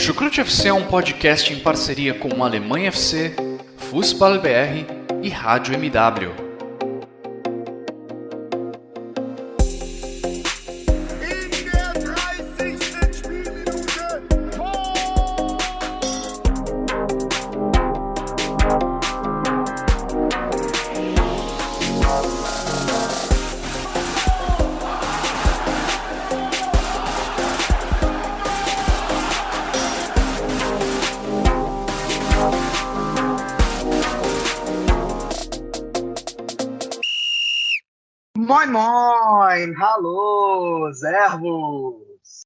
Chucrute FC é um podcast em parceria com Alemanha FC, Fußball BR e Rádio MW. Moin Moin, hallo, servus!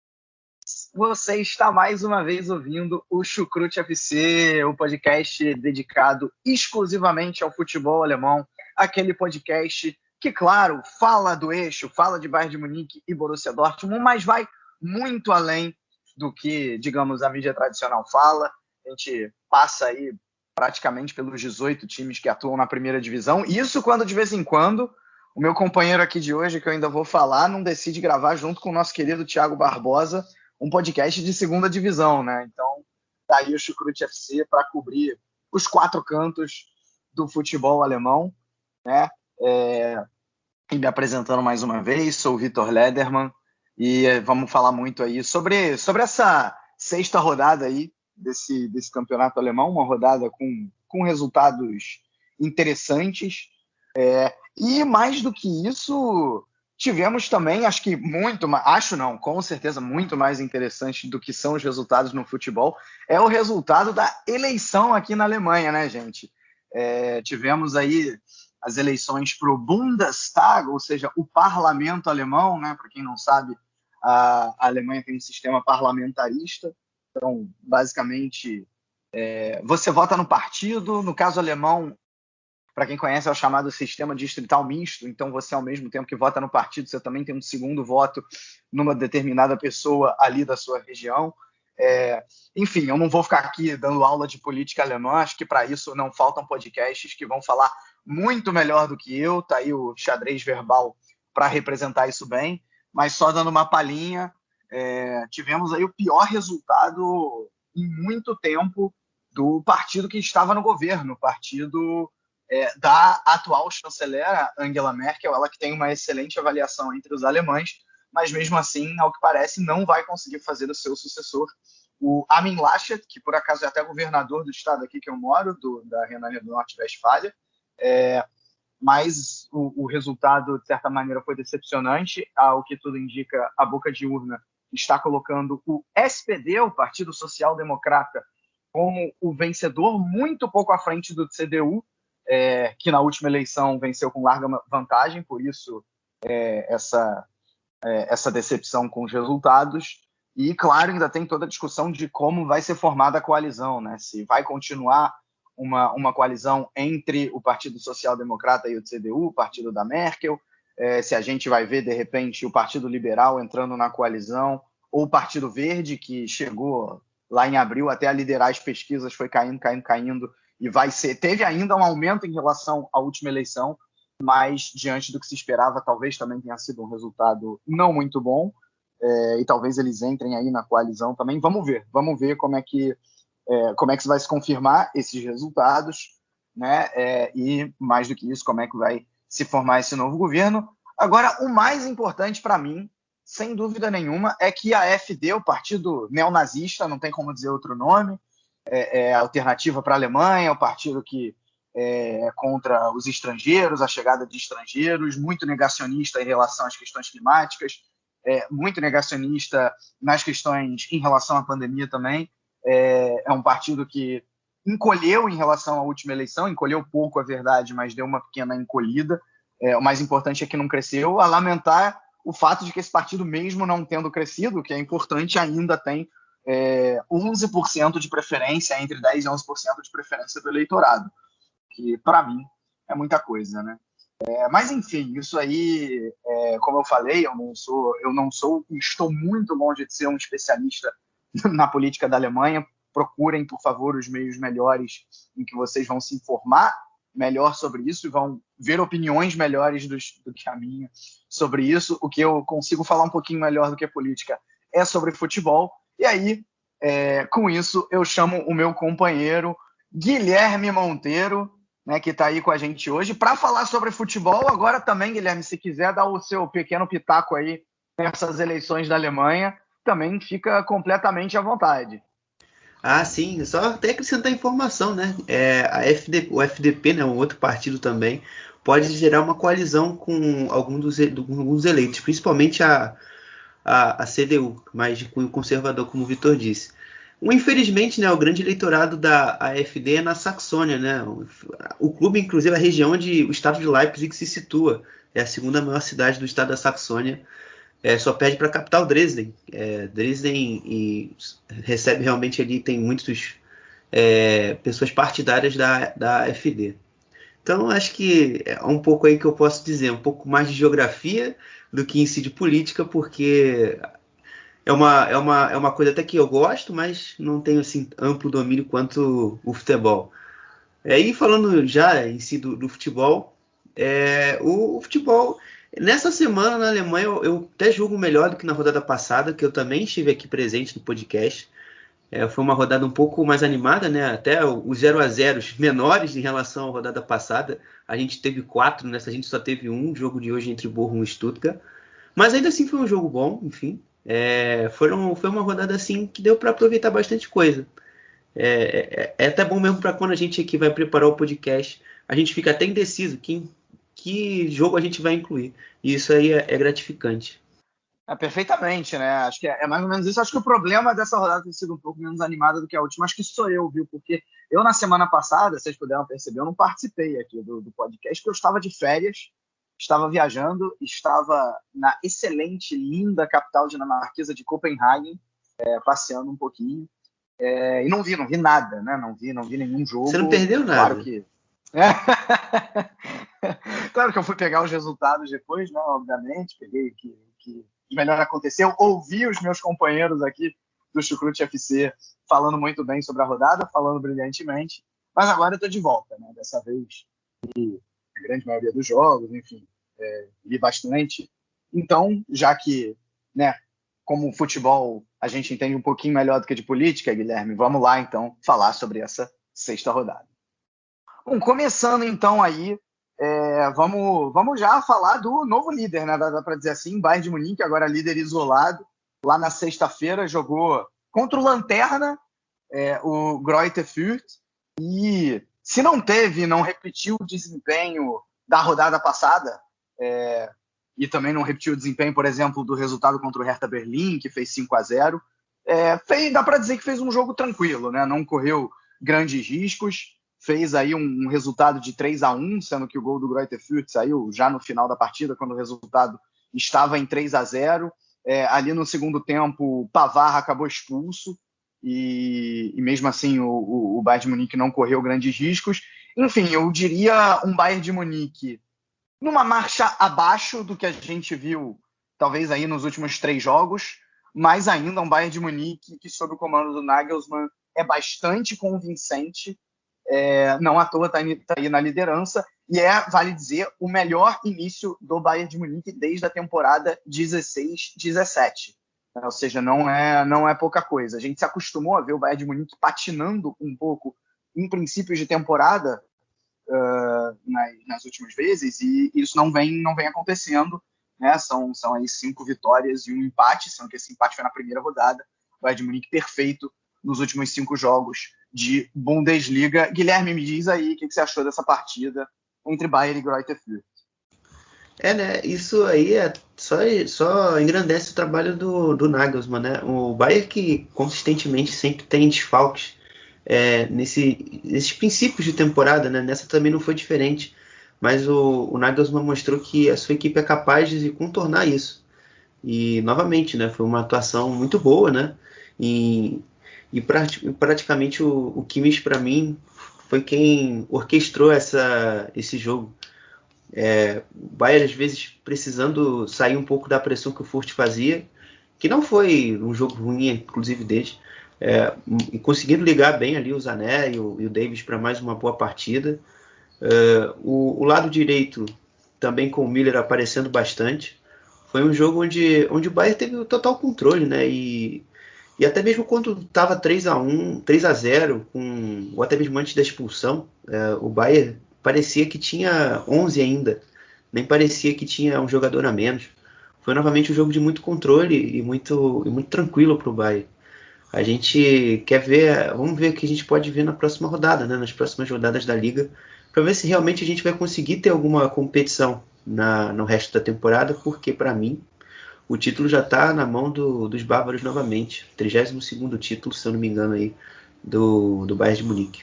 Você está mais uma vez ouvindo o Chucrute FC, o podcast dedicado exclusivamente ao futebol alemão, aquele podcast que, claro, fala do eixo, fala de Bayern de Munique e Borussia Dortmund, mas vai muito além do que, digamos, a mídia tradicional fala. A gente passa aí praticamente pelos 18 times que atuam na primeira divisão, isso quando de vez em quando o meu companheiro aqui de hoje, que eu ainda vou falar, não decide gravar junto com o nosso querido Thiago Barbosa um podcast de segunda divisão, né? Então, tá aí o Chucrute FC para cobrir os quatro cantos do futebol alemão, né? E me apresentando mais uma vez, sou o Vitor Lederman e vamos falar muito aí sobre essa sexta rodada aí desse campeonato alemão, uma rodada com resultados interessantes. E mais do que isso, tivemos também, com certeza muito mais interessante do que são os resultados no futebol, é o resultado da eleição aqui na Alemanha, né, gente? Tivemos aí as eleições para o Bundestag, ou seja, o parlamento alemão, né? Para quem não sabe, a Alemanha tem um sistema parlamentarista, então, basicamente, você vota no partido, no caso alemão, para quem conhece, é o chamado sistema distrital misto. Então, você, ao mesmo tempo que vota no partido, você também tem um segundo voto numa determinada pessoa ali da sua região. Enfim, eu não vou ficar aqui dando aula de política alemã. Acho que para isso não faltam podcasts que vão falar muito melhor do que eu. Tá aí o xadrez verbal para representar isso bem. Mas só dando uma palhinha, tivemos aí o pior resultado em muito tempo do partido que estava no governo, o partido da atual chanceler Angela Merkel, ela que tem uma excelente avaliação entre os alemães, mas mesmo assim, ao que parece, não vai conseguir fazer o seu sucessor, o Armin Laschet, que por acaso é até governador do estado aqui que eu moro, da Renânia do Norte-Westfália, mas o resultado, de certa maneira, foi decepcionante. Ao que tudo indica, a boca de urna está colocando o SPD, o Partido Social Democrata, como o vencedor, muito pouco à frente do CDU, que na última eleição venceu com larga vantagem, por isso essa decepção com os resultados. E, claro, ainda tem toda a discussão de como vai ser formada a coalizão, né? Se vai continuar uma coalizão entre o Partido Social Democrata e o CDU, o partido da Merkel, se a gente vai ver, de repente, o Partido Liberal entrando na coalizão, ou o Partido Verde, que chegou lá em abril até a liderar as pesquisas, foi caindo, e teve ainda um aumento em relação à última eleição, mas diante do que se esperava, talvez também tenha sido um resultado não muito bom, e talvez eles entrem aí na coalizão também. Vamos ver como é que vai se confirmar esses resultados, né? E mais do que isso, como é que vai se formar esse novo governo. Agora, o mais importante para mim, sem dúvida nenhuma, é que a AfD, o partido neonazista, não tem como dizer outro nome, a alternativa para a Alemanha, o partido que é contra os estrangeiros, a chegada de estrangeiros, muito negacionista em relação às questões climáticas, muito negacionista nas questões em relação à pandemia também. É um partido que encolheu em relação à última eleição, encolheu pouco, é verdade, mas deu uma pequena encolhida. O mais importante é que não cresceu. A lamentar o fato de que esse partido, mesmo não tendo crescido, que é importante, ainda tem 11% de preferência, entre 10% e 11% de preferência do eleitorado, que para mim é muita coisa, né? Mas enfim, isso aí, como eu falei, estou muito longe de ser um especialista na política da Alemanha. Procurem, por favor, os meios melhores em que vocês vão se informar melhor sobre isso e vão ver opiniões melhores do que a minha sobre isso. O que eu consigo falar um pouquinho melhor do que a política é sobre futebol. E aí, Com isso, eu chamo o meu companheiro Guilherme Monteiro, né, que está aí com a gente hoje, para falar sobre futebol. Agora também, Guilherme, se quiser dar o seu pequeno pitaco aí nessas eleições da Alemanha, também fica completamente à vontade. Ah, sim, só até acrescentar informação, né? O FDP, né, um outro partido também, pode gerar uma coalizão com alguns eleitos, principalmente a CDU, mais de cunho conservador, como o Vitor disse. Infelizmente, né, o grande eleitorado da AfD é na Saxônia, né? O clube, inclusive, a região onde o estado de Leipzig se situa, é a segunda maior cidade do estado da Saxônia. Só perde para a capital Dresden. Dresden recebe realmente ali, tem muitas pessoas partidárias da AfD. Então, acho que é um pouco aí que eu posso dizer, um pouco mais de geografia do que em si de política, porque é uma coisa até que eu gosto, mas não tenho assim amplo domínio quanto o futebol. E falando já em si do futebol, o futebol, nessa semana na Alemanha, eu até julgo melhor do que na rodada passada, que eu também estive aqui presente no podcast. Foi uma rodada um pouco mais animada, né? Até os 0-0 menores em relação à rodada passada. A gente teve 4, nessa a gente só teve um jogo de hoje entre Bochum e Stuttgart. Mas ainda assim foi um jogo bom, enfim. Foi uma rodada assim que deu para aproveitar bastante coisa. É até bom mesmo para quando a gente aqui vai preparar o podcast, a gente fica até indeciso que jogo a gente vai incluir. E isso aí é gratificante. Perfeitamente, né? Acho que é mais ou menos isso. Acho que o problema dessa rodada tem sido um pouco menos animada do que a última. Acho que sou eu, viu? Porque eu, na semana passada, vocês puderam perceber, eu não participei aqui do podcast, porque eu estava de férias, estava viajando, estava na excelente, linda capital dinamarquesa de Copenhague, passeando um pouquinho. E não vi nada, né? Não vi nenhum jogo. Você não perdeu nada. Claro que... Claro que eu fui pegar os resultados depois, né? Obviamente, peguei que melhor aconteceu. Ouvi os meus companheiros aqui do Chucrute FC falando muito bem sobre a rodada, falando brilhantemente. Mas agora eu estou de volta, né? Dessa vez, li a grande maioria dos jogos, enfim, li bastante. Então, já que, né, como futebol a gente entende um pouquinho melhor do que de política, Guilherme, vamos lá, então, falar sobre essa sexta rodada. Bom, começando, então, aí, vamos já falar do novo líder, né? Dá para dizer assim, Bayern de Munique, agora líder isolado. Lá na sexta-feira jogou contra o Lanterna, o Greuther Fürth, e se não repetiu o desempenho da rodada passada, e também não repetiu o desempenho, por exemplo, do resultado contra o Hertha Berlim, que fez 5-0, dá para dizer que fez um jogo tranquilo, né? Não correu grandes riscos, fez aí um resultado de 3-1, sendo que o gol do Greuther Fürth saiu já no final da partida, quando o resultado estava em 3-0. Ali no segundo tempo, o Pavard acabou expulso, e mesmo assim o Bayern de Munique não correu grandes riscos. Enfim, eu diria um Bayern de Munique numa marcha abaixo do que a gente viu, talvez aí nos últimos 3 jogos, mas ainda um Bayern de Munique que, sob o comando do Nagelsmann, é bastante convincente. Não à toa está aí na liderança, e vale dizer, o melhor início do Bayern de Munique desde a temporada 16-17. Ou seja, não é pouca coisa. A gente se acostumou a ver o Bayern de Munique patinando um pouco em princípios de temporada nas últimas vezes, e isso não vem acontecendo, né? São aí 5 vitórias e um empate, sendo que esse empate foi na primeira rodada. O Bayern de Munique perfeito nos últimos 5 jogos de Bundesliga. Guilherme, me diz aí o que você achou dessa partida entre Bayern e Greuther Fürth. Né? Isso aí só engrandece o trabalho do Nagelsmann, né? O Bayern que consistentemente sempre tem desfalques nesses princípios de temporada, né? Nessa também não foi diferente, mas o Nagelsmann mostrou que a sua equipe é capaz de contornar isso. E novamente, né? Foi uma atuação muito boa, né? E praticamente o Kimmich, para mim, foi quem orquestrou esse jogo. O Bayern, às vezes, precisando sair um pouco da pressão que o Fürth fazia, que não foi um jogo ruim, inclusive, deles, e conseguindo ligar bem ali o Sané e o Davies para mais uma boa partida. O lado direito, também com o Miller aparecendo bastante. Foi um jogo onde o Bayern teve o total controle, né? E E até mesmo quando estava 3-1, 3-0, ou até mesmo antes da expulsão, o Bayern parecia que tinha 11 ainda. Nem parecia que tinha um jogador a menos. Foi novamente um jogo de muito controle e muito tranquilo para o Bayern. A gente quer ver, vamos ver o que a gente pode ver na próxima rodada, né, nas próximas rodadas da Liga, para ver se realmente a gente vai conseguir ter alguma competição no resto da temporada, porque para mim o título já está na mão dos bárbaros novamente. 32º título, se eu não me engano, aí, do Bayern de Munique.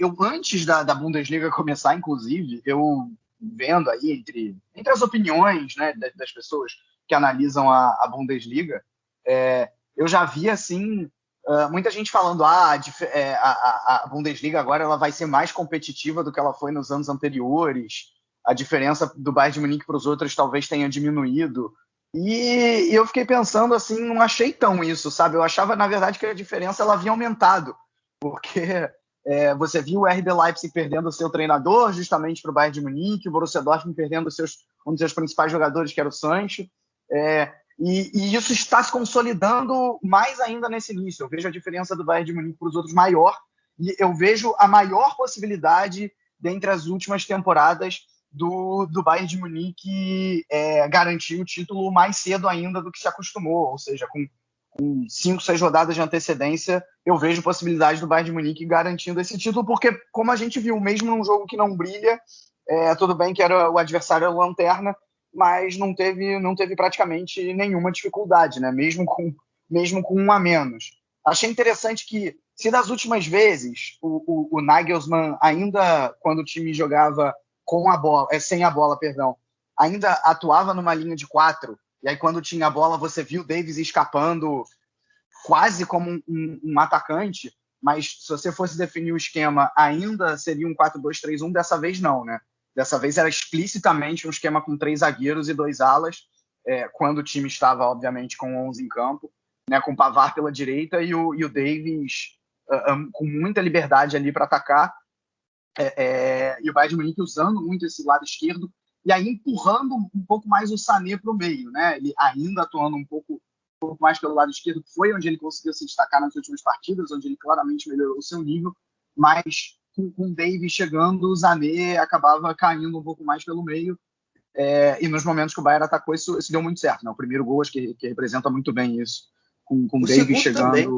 Eu antes da Bundesliga começar, inclusive, eu vendo aí entre as opiniões, né, das pessoas que analisam a Bundesliga, eu já vi assim muita gente falando a Bundesliga agora ela vai ser mais competitiva do que ela foi nos anos anteriores, a diferença do Bayern de Munique para os outros talvez tenha diminuído, e eu fiquei pensando assim, não achei tão isso, sabe? Eu achava, na verdade, que a diferença ela havia aumentado, porque você viu o RB Leipzig perdendo o seu treinador justamente para o Bayern de Munique, o Borussia Dortmund perdendo um dos seus principais jogadores, que era o Sancho, e isso está se consolidando mais ainda nesse início. Eu vejo a diferença do Bayern de Munique para os outros maior, e eu vejo a maior possibilidade dentre as últimas temporadas do Bayern de Munique garantir o título mais cedo ainda do que se acostumou, ou seja, com 5, 6 rodadas de antecedência, eu vejo possibilidade do Bayern de Munique garantindo esse título, porque, como a gente viu, mesmo num jogo que não brilha, tudo bem que era o adversário lanterna, mas não teve praticamente nenhuma dificuldade, né? Mesmo com um a menos. Achei interessante que, se das últimas vezes o Nagelsmann, ainda quando o time jogava com a bola, sem a bola, perdão, ainda atuava numa linha de 4, e aí quando tinha a bola você viu o Davies escapando quase como um atacante, mas se você fosse definir o esquema, ainda seria um 4-2-3-1, dessa vez não, né? Dessa vez era explicitamente um esquema com 3 zagueiros e 2 alas, quando o time estava, obviamente, com 11 em campo, né, com o Pavard pela direita e o Davies com muita liberdade ali para atacar, e o Bayern de Munique usando muito esse lado esquerdo, e aí empurrando um pouco mais o Sané para o meio, né? Ele ainda atuando um pouco mais pelo lado esquerdo, que foi onde ele conseguiu se destacar nas últimas partidas, onde ele claramente melhorou o seu nível, mas com o Davies chegando, o Sané acabava caindo um pouco mais pelo meio, e nos momentos que o Bayern atacou, isso deu muito certo, né? O primeiro gol, acho que representa muito bem isso, com o Davies chegando... Também.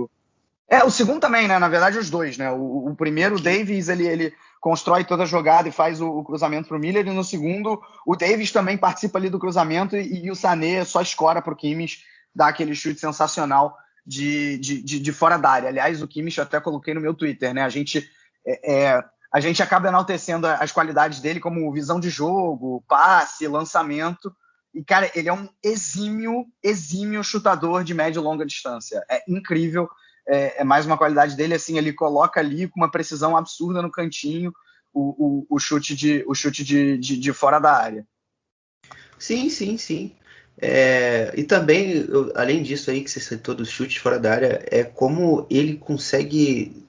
O segundo também, né? Na verdade, os dois, né? O primeiro, o Davies, ele constrói toda a jogada e faz o cruzamento para o Miller, e no segundo, o Davies também participa ali do cruzamento e o Sané só escora para o Kimmich dar aquele chute sensacional de fora da área. Aliás, o Kimmich eu até coloquei no meu Twitter, né? A gente acaba enaltecendo as qualidades dele como visão de jogo, passe, lançamento, e, cara, ele é um exímio chutador de média e longa distância. É incrível. Mais uma qualidade dele, assim, ele coloca ali com uma precisão absurda no cantinho o chute de fora da área. Sim. E também, além disso aí que você citou dos chutes fora da área, é como ele conseguir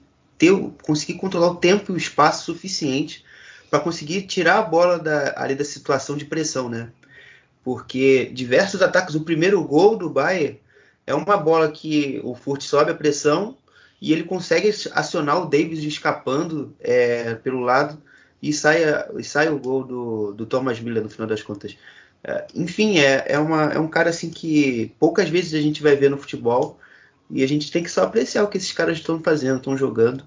controlar o tempo e o espaço suficiente para conseguir tirar a bola ali da situação de pressão, né? Porque diversos ataques, o primeiro gol do Bayern é uma bola que o Furt sobe a pressão e ele consegue acionar o Davies escapando pelo lado e sai o gol do Thomas Müller no final das contas. Enfim, é um cara assim que poucas vezes a gente vai ver no futebol e a gente tem que só apreciar o que esses caras estão fazendo, estão jogando.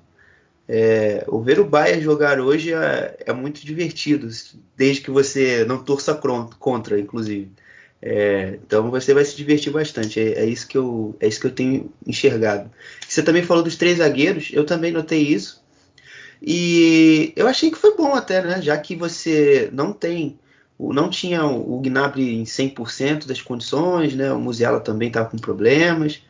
Ver o Bayern jogar hoje é muito divertido, desde que você não torça contra, inclusive. Então você vai se divertir bastante. É isso que eu tenho enxergado. Você também falou dos 3 zagueiros, eu também notei isso. E eu achei que foi bom até, né? Já que você não tinha o Gnabry em 100% das condições, né? O Musiala também estava com problemas.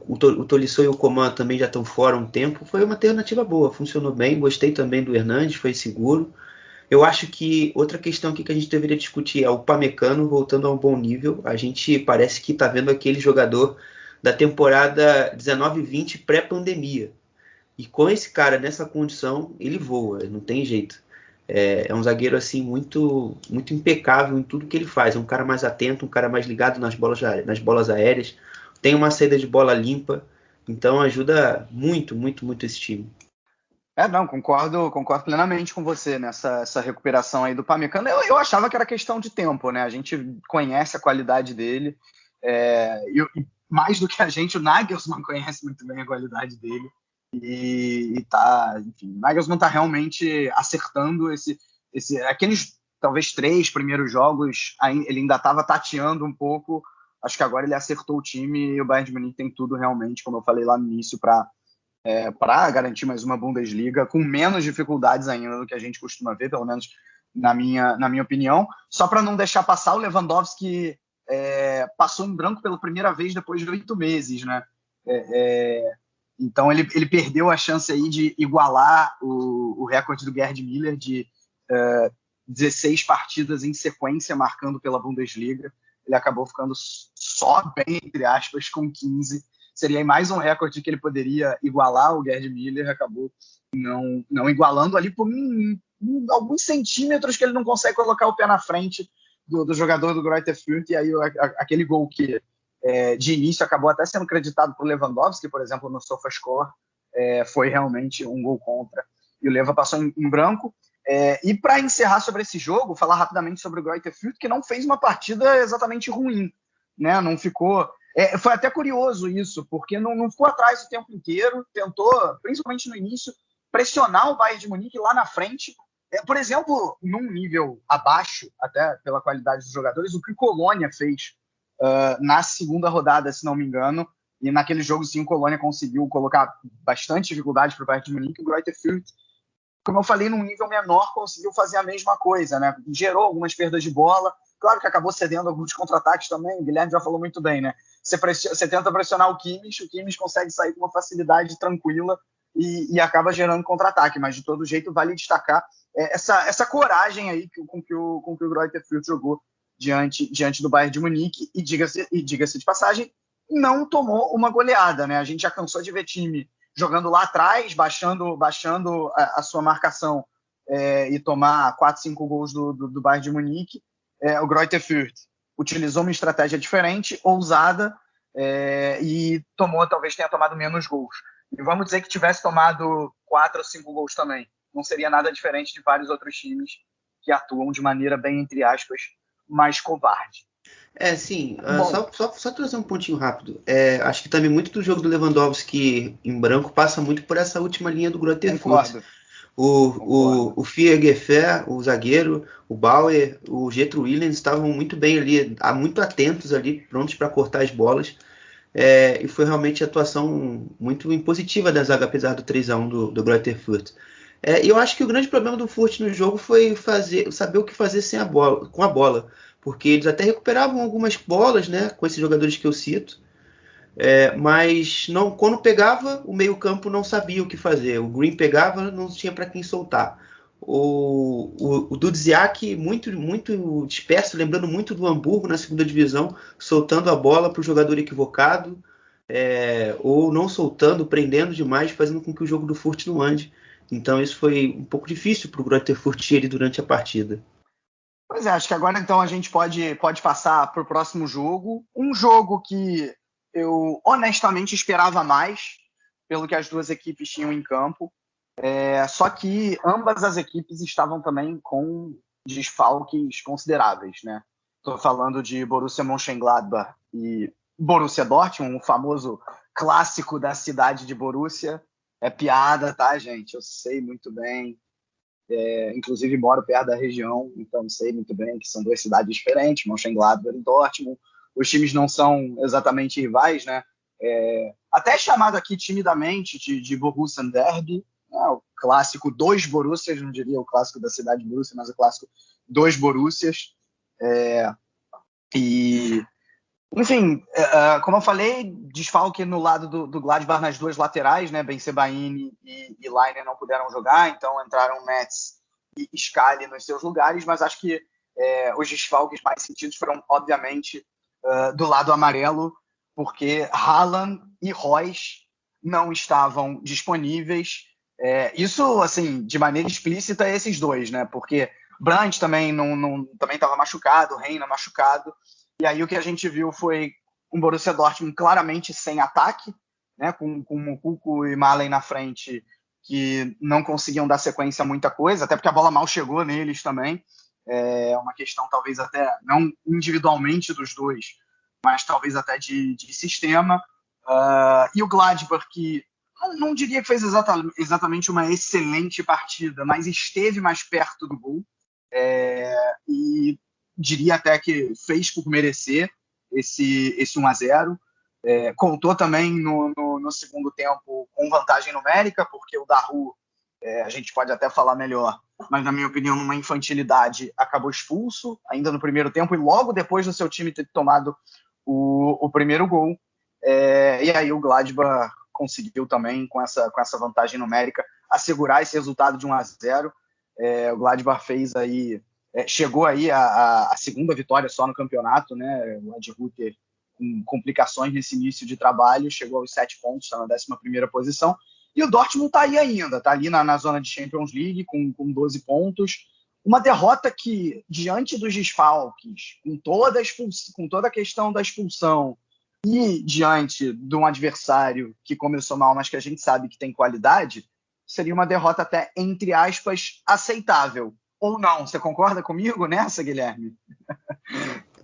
O Tolisso e o Coman também já estão fora há um tempo. Foi uma alternativa boa, funcionou bem. Gostei também do Hernandes, foi seguro. Eu acho que outra questão aqui que a gente deveria discutir é o Upamecano voltando a um bom nível. A gente parece que está vendo aquele jogador da temporada 19-20 pré-pandemia. E com esse cara nessa condição, ele voa, não tem jeito. É um zagueiro assim muito, muito impecável em tudo que ele faz. É um cara mais atento, um cara mais ligado nas bolas aéreas. O tem uma saída de bola limpa, então ajuda muito, muito, muito esse time. Não, concordo plenamente com você nessa essa recuperação aí do Pamecano. Eu achava que era questão de tempo, né? A gente conhece a qualidade dele, e mais do que a gente, o Nagelsmann conhece muito bem a qualidade dele. Enfim, o Nagelsmann tá realmente acertando aqueles talvez 3 primeiros jogos, ele ainda estava tateando um pouco. Acho que agora ele acertou o time e o Bayern de Munique tem tudo realmente, como eu falei lá no início, para garantir mais uma Bundesliga, com menos dificuldades ainda do que a gente costuma ver, pelo menos na minha opinião. Só para não deixar passar, o Lewandowski passou em branco pela primeira vez depois de 8 meses, né? Então ele perdeu a chance aí de igualar o recorde do Gerd Müller de 16 partidas em sequência marcando pela Bundesliga. Ele acabou ficando só bem, entre aspas, com 15. Seria aí mais um recorde que ele poderia igualar o Gerd Müller, acabou não igualando ali por alguns centímetros que ele não consegue colocar o pé na frente do jogador do Greuther Fürth, e aí aquele gol que de início acabou até sendo creditado por Lewandowski, por exemplo, no SofaScore, foi realmente um gol contra, e o Leva passou em branco. E para encerrar sobre esse jogo, falar rapidamente sobre o Greuther Fürth, que não fez uma partida exatamente ruim, né? Não ficou... foi até curioso isso, porque não ficou atrás o tempo inteiro, tentou, principalmente no início, pressionar o Bayern de Munique lá na frente. Por exemplo, num nível abaixo, até pela qualidade dos jogadores, o que o Colônia fez na segunda rodada, se não me engano, e naquele jogo sim o Colônia conseguiu colocar bastante dificuldade para o Bayern de Munique. O Greuther Fürth, como eu falei, num nível menor, conseguiu fazer a mesma coisa, né? Gerou algumas perdas de bola, claro que acabou cedendo alguns contra-ataques também, o Guilherme já falou muito bem, né? Você tenta pressionar o Kimmich consegue sair com uma facilidade tranquila e acaba gerando contra-ataque, mas de todo jeito vale destacar essa coragem aí com que o Greuther Fürth jogou diante do Bayern de Munique, e diga-se de passagem, não tomou uma goleada, né? A gente já cansou de ver time jogando lá atrás, baixando a sua marcação e tomar 4, 5 gols do Bayern de Munique. O Greuther Fürth utilizou uma estratégia diferente, ousada, e talvez tenha tomado menos gols. E vamos dizer que tivesse tomado 4 ou 5 gols também. Não seria nada diferente de vários outros times que atuam de maneira bem, entre aspas, mais covarde. Sim. Só trazer um pontinho rápido. Acho que também muito do jogo do Lewandowski em branco passa muito por essa última linha do Greuther Fürth. O Fiergefer, o zagueiro, o Bauer, o Getro Williams estavam muito bem ali, muito atentos ali, prontos para cortar as bolas. E foi realmente a atuação muito impositiva da zaga, apesar do 3-1 do Greuther Fürth. E eu acho que o grande problema do Fürth no jogo foi saber o que fazer com a bola, porque eles até recuperavam algumas bolas, né, com esses jogadores que eu cito, mas quando pegava, o meio-campo não sabia o que fazer. O Green pegava, não tinha para quem soltar. O Dudziak muito, muito disperso, lembrando muito do Hamburgo na segunda divisão, soltando a bola para o jogador equivocado, ou não soltando, prendendo demais, fazendo com que o jogo do Fürth não ande. Então isso foi um pouco difícil para o Greuther Fürth ali durante a partida. Pois acho que agora então a gente pode passar para o próximo jogo. Um jogo que eu honestamente esperava mais pelo que as duas equipes tinham em campo. Só que ambas as equipes estavam também com desfalques consideráveis, né? Estou falando de Borussia Mönchengladbach e Borussia Dortmund, o famoso clássico da cidade de Borussia. É piada, tá, gente? Eu sei muito bem. Inclusive moro perto da região, então sei muito bem que são duas cidades diferentes, Mönchengladbach e Dortmund. Os times não são exatamente rivais, né? Até chamado aqui timidamente de Borussia Derby, né? O clássico dos Borussias, não diria o clássico da cidade de Borussia, mas o clássico dos Borussias. Enfim, como eu falei, desfalque no lado do Gladbach nas duas laterais, né? Ben Sebaini e Lainer não puderam jogar, então entraram Metz e Scali nos seus lugares, mas acho que os desfalques mais sentidos foram, obviamente, do lado amarelo, porque Haaland e Reus não estavam disponíveis. Isso, assim, de maneira explícita, esses dois, né? Porque Brandt também também estava machucado, Reina machucado. E aí o que a gente viu foi um Borussia Dortmund claramente sem ataque, né, com Moukoko e Malen na frente, que não conseguiam dar sequência a muita coisa, até porque a bola mal chegou neles também. É uma questão talvez até, não individualmente dos dois, mas talvez até de sistema. E o Gladbach, que não diria que fez exatamente uma excelente partida, mas esteve mais perto do gol. E diria até que fez por merecer esse 1-0. Contou também no segundo tempo com vantagem numérica, porque o Dahoud, a gente pode até falar melhor, mas na minha opinião, numa infantilidade, acabou expulso ainda no primeiro tempo e logo depois do seu time ter tomado o primeiro gol. E aí o Gladbach conseguiu também, com essa vantagem numérica, assegurar esse resultado de 1-0. O Gladbach fez aí, chegou aí a segunda vitória só no campeonato, né? O Adi Hütter, com complicações nesse início de trabalho, chegou aos 7 pontos, está na 11ª posição. E o Dortmund está aí ainda, está ali na zona de Champions League com 12 pontos. Uma derrota que, diante dos desfalques, com toda a questão da expulsão e diante de um adversário que começou mal, mas que a gente sabe que tem qualidade, seria uma derrota até, entre aspas, aceitável. Ou não? Você concorda comigo nessa, Guilherme?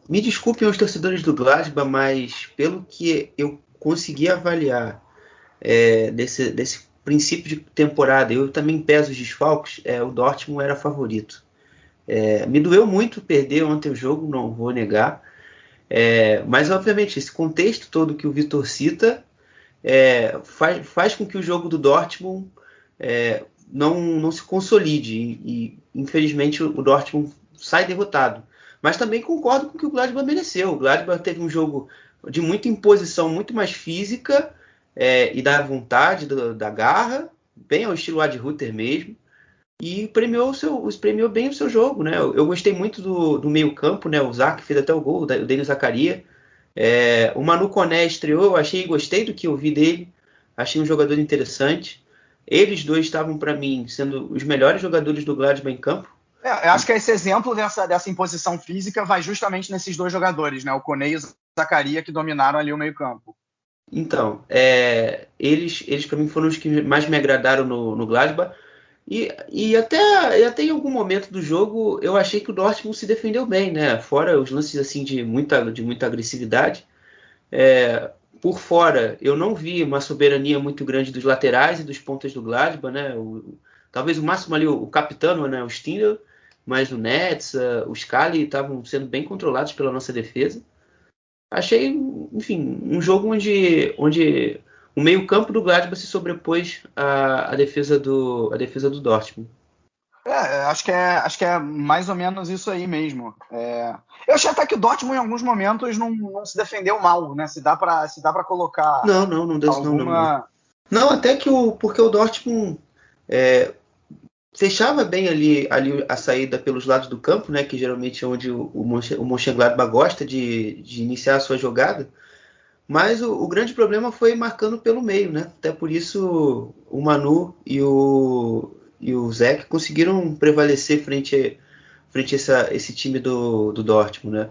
Me desculpem os torcedores do Gladbach, mas pelo que eu consegui avaliar desse princípio de temporada, eu também peso os desfalques, o Dortmund era favorito. Me doeu muito perder ontem o jogo, não vou negar, mas obviamente esse contexto todo que o Vitor cita faz com que o jogo do Dortmund não se consolide e infelizmente o Dortmund sai derrotado. Mas também concordo com o que o Gladbach mereceu. O Gladbach teve um jogo de muita imposição, muito mais física e da vontade, da garra, bem ao estilo Adi Hütter mesmo, e premiou bem o seu jogo, né? Eu gostei muito do meio campo, né? O Zac fez até o gol, o Denis Zakaria. O Manu Koné estreou, gostei do que eu vi dele, achei um jogador interessante. Eles dois estavam, para mim, sendo os melhores jogadores do Gladbach em campo. Eu acho que esse exemplo dessa imposição física vai justamente nesses dois jogadores, né? O Koné e o Zakaria, que dominaram ali o meio-campo. Então, eles para mim foram os que mais me agradaram no Gladbach. E até em algum momento do jogo eu achei que o Dortmund se defendeu bem, né? Fora os lances assim de muita agressividade. Por fora, eu não vi uma soberania muito grande dos laterais e dos pontas do Gladbach, né? Talvez o máximo ali o capitão, né? O Stindl, mas o Netz, o Scali estavam sendo bem controlados pela nossa defesa. Achei, enfim, um jogo onde o meio-campo do Gladbach se sobrepôs à defesa do Dortmund. Acho que é mais ou menos isso aí mesmo. Eu achei até que o Dortmund, em alguns momentos, não se defendeu mal, né? Se dá para colocar. Não deu alguma... Não, até que porque o Dortmund fechava bem ali a saída pelos lados do campo, né? Que geralmente é onde o Mönchengladbach gosta de iniciar a sua jogada. Mas o grande problema foi marcando pelo meio, né? Até por isso o Manu e o Zek conseguiram prevalecer frente a esse time do Dortmund, né?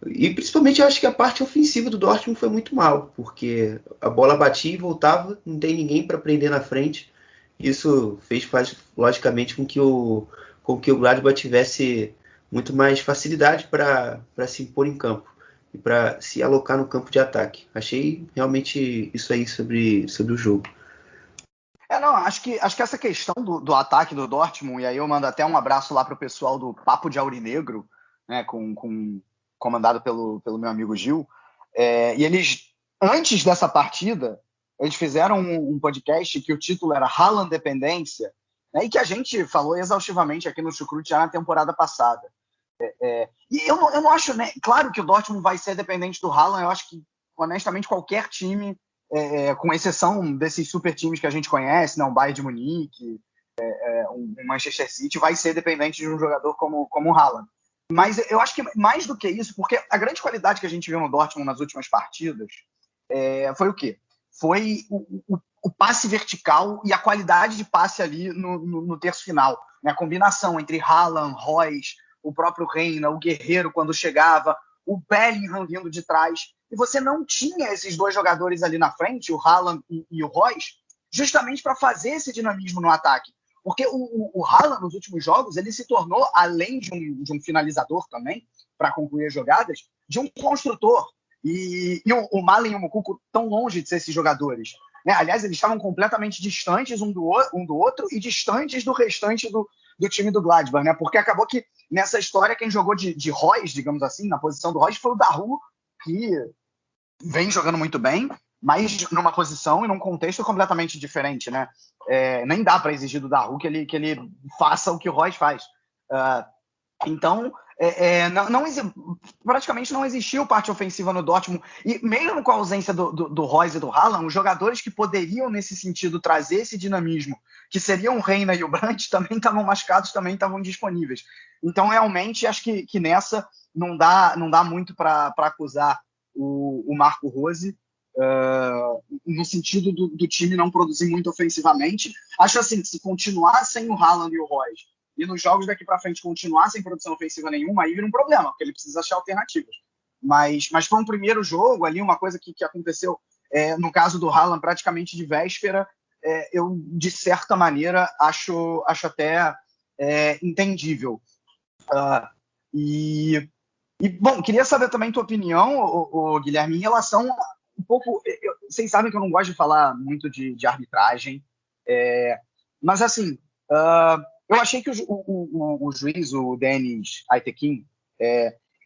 E principalmente eu acho que a parte ofensiva do Dortmund foi muito mal, porque a bola batia e voltava, não tem ninguém para prender na frente. Isso faz logicamente com que o Gladbach tivesse muito mais facilidade para se impor em campo e para se alocar no campo de ataque. Achei realmente isso aí sobre o jogo. Acho que essa questão do ataque do Dortmund, e aí eu mando até um abraço lá para o pessoal do Papo de Aurinegro, né, comandado pelo meu amigo Gil, e eles, antes dessa partida, eles fizeram um podcast que o título era Haaland Dependência, né, e que a gente falou exaustivamente aqui no Chucrute já na temporada passada. E eu não acho, né, claro que o Dortmund vai ser dependente do Haaland, eu acho que, honestamente, qualquer time, com exceção desses super times que a gente conhece, né, um Bayern de Munique, um Manchester City, vai ser dependente de um jogador como o Haaland. Mas eu acho que mais do que isso, porque a grande qualidade que a gente viu no Dortmund nas últimas partidas foi o quê? Foi o passe vertical e a qualidade de passe ali no terço final, né? A combinação entre Haaland, Reus, o próprio Reina, o Guerreiro quando chegava, o Bellingham vindo de trás, e você não tinha esses dois jogadores ali na frente, o Haaland e o Reus, justamente para fazer esse dinamismo no ataque. Porque o Haaland, nos últimos jogos, ele se tornou, além de um finalizador também, para concluir as jogadas, de um construtor. E o Malen e o Moukoko tão longe de ser esses jogadores. Né? Aliás, eles estavam completamente distantes um do outro e distantes do restante do time do Gladbach, né? Porque acabou que, nessa história, quem jogou de Reus, digamos assim, na posição do Reus, foi o Dahoud, que vem jogando muito bem, mas numa posição e num contexto completamente diferente, né? Nem dá para exigir do Dahoud que ele faça o que o Reus faz. Então, praticamente não existiu parte ofensiva no Dortmund, e mesmo com a ausência do Reus e do Haaland, os jogadores que poderiam, nesse sentido, trazer esse dinamismo, que seriam o Reina e o Brandt, também estavam machucados, também estavam disponíveis. Então, realmente, acho que nessa não dá muito para acusar o Marco Rose, no sentido do time não produzir muito ofensivamente. Acho assim, que se continuar sem o Haaland e o Reus, e nos jogos daqui para frente continuar sem produção ofensiva nenhuma, aí vira um problema, porque ele precisa achar alternativas. Mas foi um primeiro jogo ali, uma coisa que aconteceu, no caso do Haaland, praticamente de véspera, eu, de certa maneira, acho até entendível. Bom, queria saber também tua opinião, o Guilherme, em relação um pouco... Vocês sabem que eu não gosto de falar muito de arbitragem, mas assim... eu achei que o juiz, o Deniz Aytekin,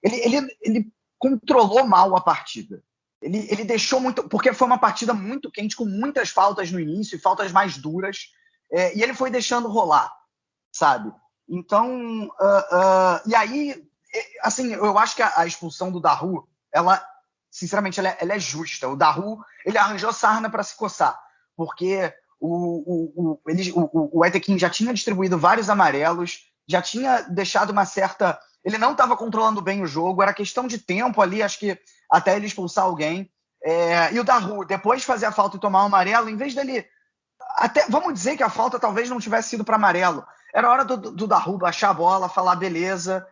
ele controlou mal a partida. Ele deixou muito... Porque foi uma partida muito quente, com muitas faltas no início, faltas mais duras, e ele foi deixando rolar, sabe? Então, e aí, assim, eu acho que a expulsão do Dahoud, ela, sinceramente, ela é justa. O Dahoud, ele arranjou sarna para se coçar, porque... O Aytekin já tinha distribuído vários amarelos, já tinha deixado uma certa... Ele não estava controlando bem o jogo, era questão de tempo ali, acho que até ele expulsar alguém. E o Dahoud, depois de fazer a falta e tomar o amarelo, em vez dele... Vamos dizer que a falta talvez não tivesse sido para amarelo. Era hora do Dahoud baixar a bola, falar, beleza,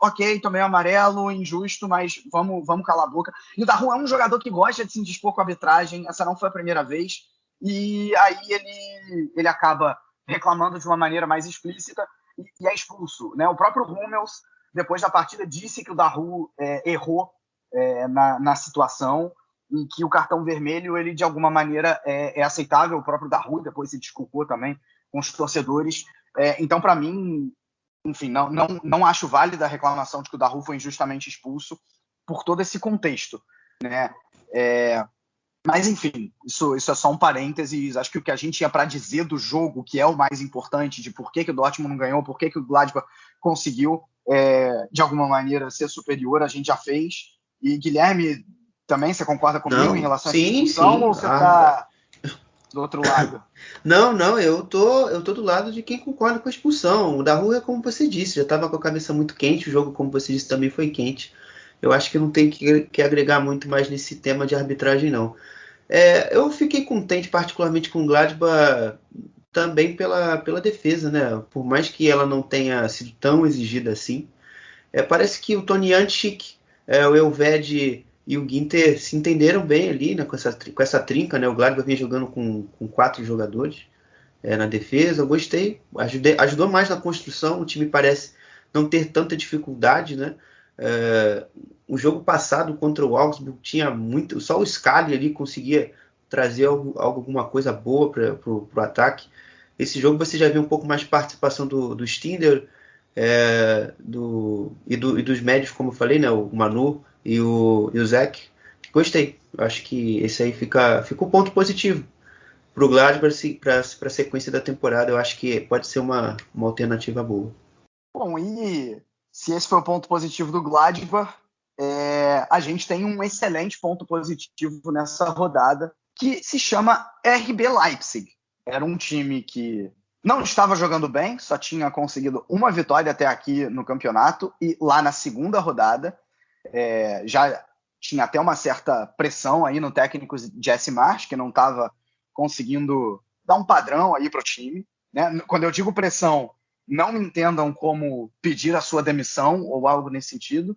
ok, tomei o amarelo, injusto, mas vamos calar a boca. E o Dahoud é um jogador que gosta de se indispor com a arbitragem, essa não foi a primeira vez. E aí ele acaba reclamando de uma maneira mais explícita e é expulso, né? O próprio Hummels, depois da partida, disse que o Dahoud errou na situação e que o cartão vermelho, ele de alguma maneira é aceitável. O próprio Dahoud depois se desculpou também com os torcedores. Então, para mim, enfim, não acho válida a reclamação de que o Dahoud foi injustamente expulso por todo esse contexto, né? Mas, enfim, isso é só um parênteses. Acho que o que a gente tinha para dizer do jogo, que é o mais importante, de por que o Dortmund não ganhou, por que o Gladbach conseguiu, de alguma maneira, ser superior, a gente já fez. E, Guilherme, também você concorda comigo em relação a essa discussão, ou você está do outro lado? Não, eu tô do lado de quem concorda com a expulsão. O Dahoud é como você disse, já estava com a cabeça muito quente, o jogo, como você disse, também foi quente. Eu acho que não tem que agregar muito mais nesse tema de arbitragem, não. Eu fiquei contente, particularmente com o Gladbach, também pela defesa, né? Por mais que ela não tenha sido tão exigida assim. Parece que o Tony Antic, o Elvedi e o Ginter se entenderam bem ali, né, com essa trinca, né? O Gladbach vem jogando com 4 jogadores na defesa. Eu gostei, ajudou mais na construção. O time parece não ter tanta dificuldade, né? O jogo passado contra o Augsburg tinha muito, só o Scully ali conseguia trazer alguma coisa boa para o ataque. Esse jogo você já viu um pouco mais participação do Stindl, e dos médios, como eu falei, né, o Manu e o Zek. Gostei, acho que esse aí fica o ponto positivo para o Gladbach, para a sequência da temporada. Eu acho que pode ser uma alternativa boa. Bom, e se esse foi o ponto positivo do Gladbach, a gente tem um excelente ponto positivo nessa rodada, que se chama RB Leipzig. Era um time que não estava jogando bem, só tinha conseguido uma vitória até aqui no campeonato, e lá na segunda rodada já tinha até uma certa pressão aí no técnico Jesse Marsch, que não estava conseguindo dar um padrão aí para o time, né? Quando eu digo pressão, não me entendam como pedir a sua demissão ou algo nesse sentido,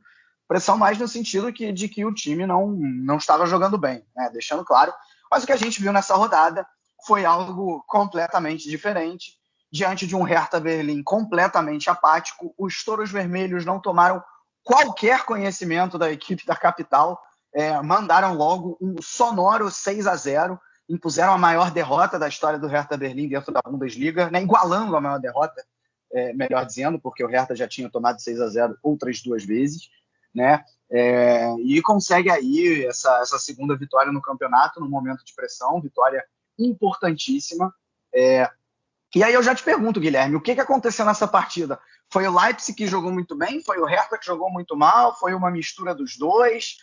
pressão mais no sentido de que o time não estava jogando bem, né? Deixando claro. Mas o que a gente viu nessa rodada foi algo completamente diferente. Diante de um Hertha Berlim completamente apático, os Touros Vermelhos não tomaram qualquer conhecimento da equipe da capital, mandaram logo um sonoro 6-0, impuseram a maior derrota da história do Hertha Berlim dentro da Bundesliga, né, igualando a maior derrota, melhor dizendo, porque o Hertha já tinha tomado 6-0 outras 2 vezes, né, e consegue aí essa segunda vitória no campeonato, no momento de pressão, vitória importantíssima. E aí eu já te pergunto, Guilherme, o que aconteceu nessa partida? Foi o Leipzig que jogou muito bem? Foi o Hertha que jogou muito mal? Foi uma mistura dos dois?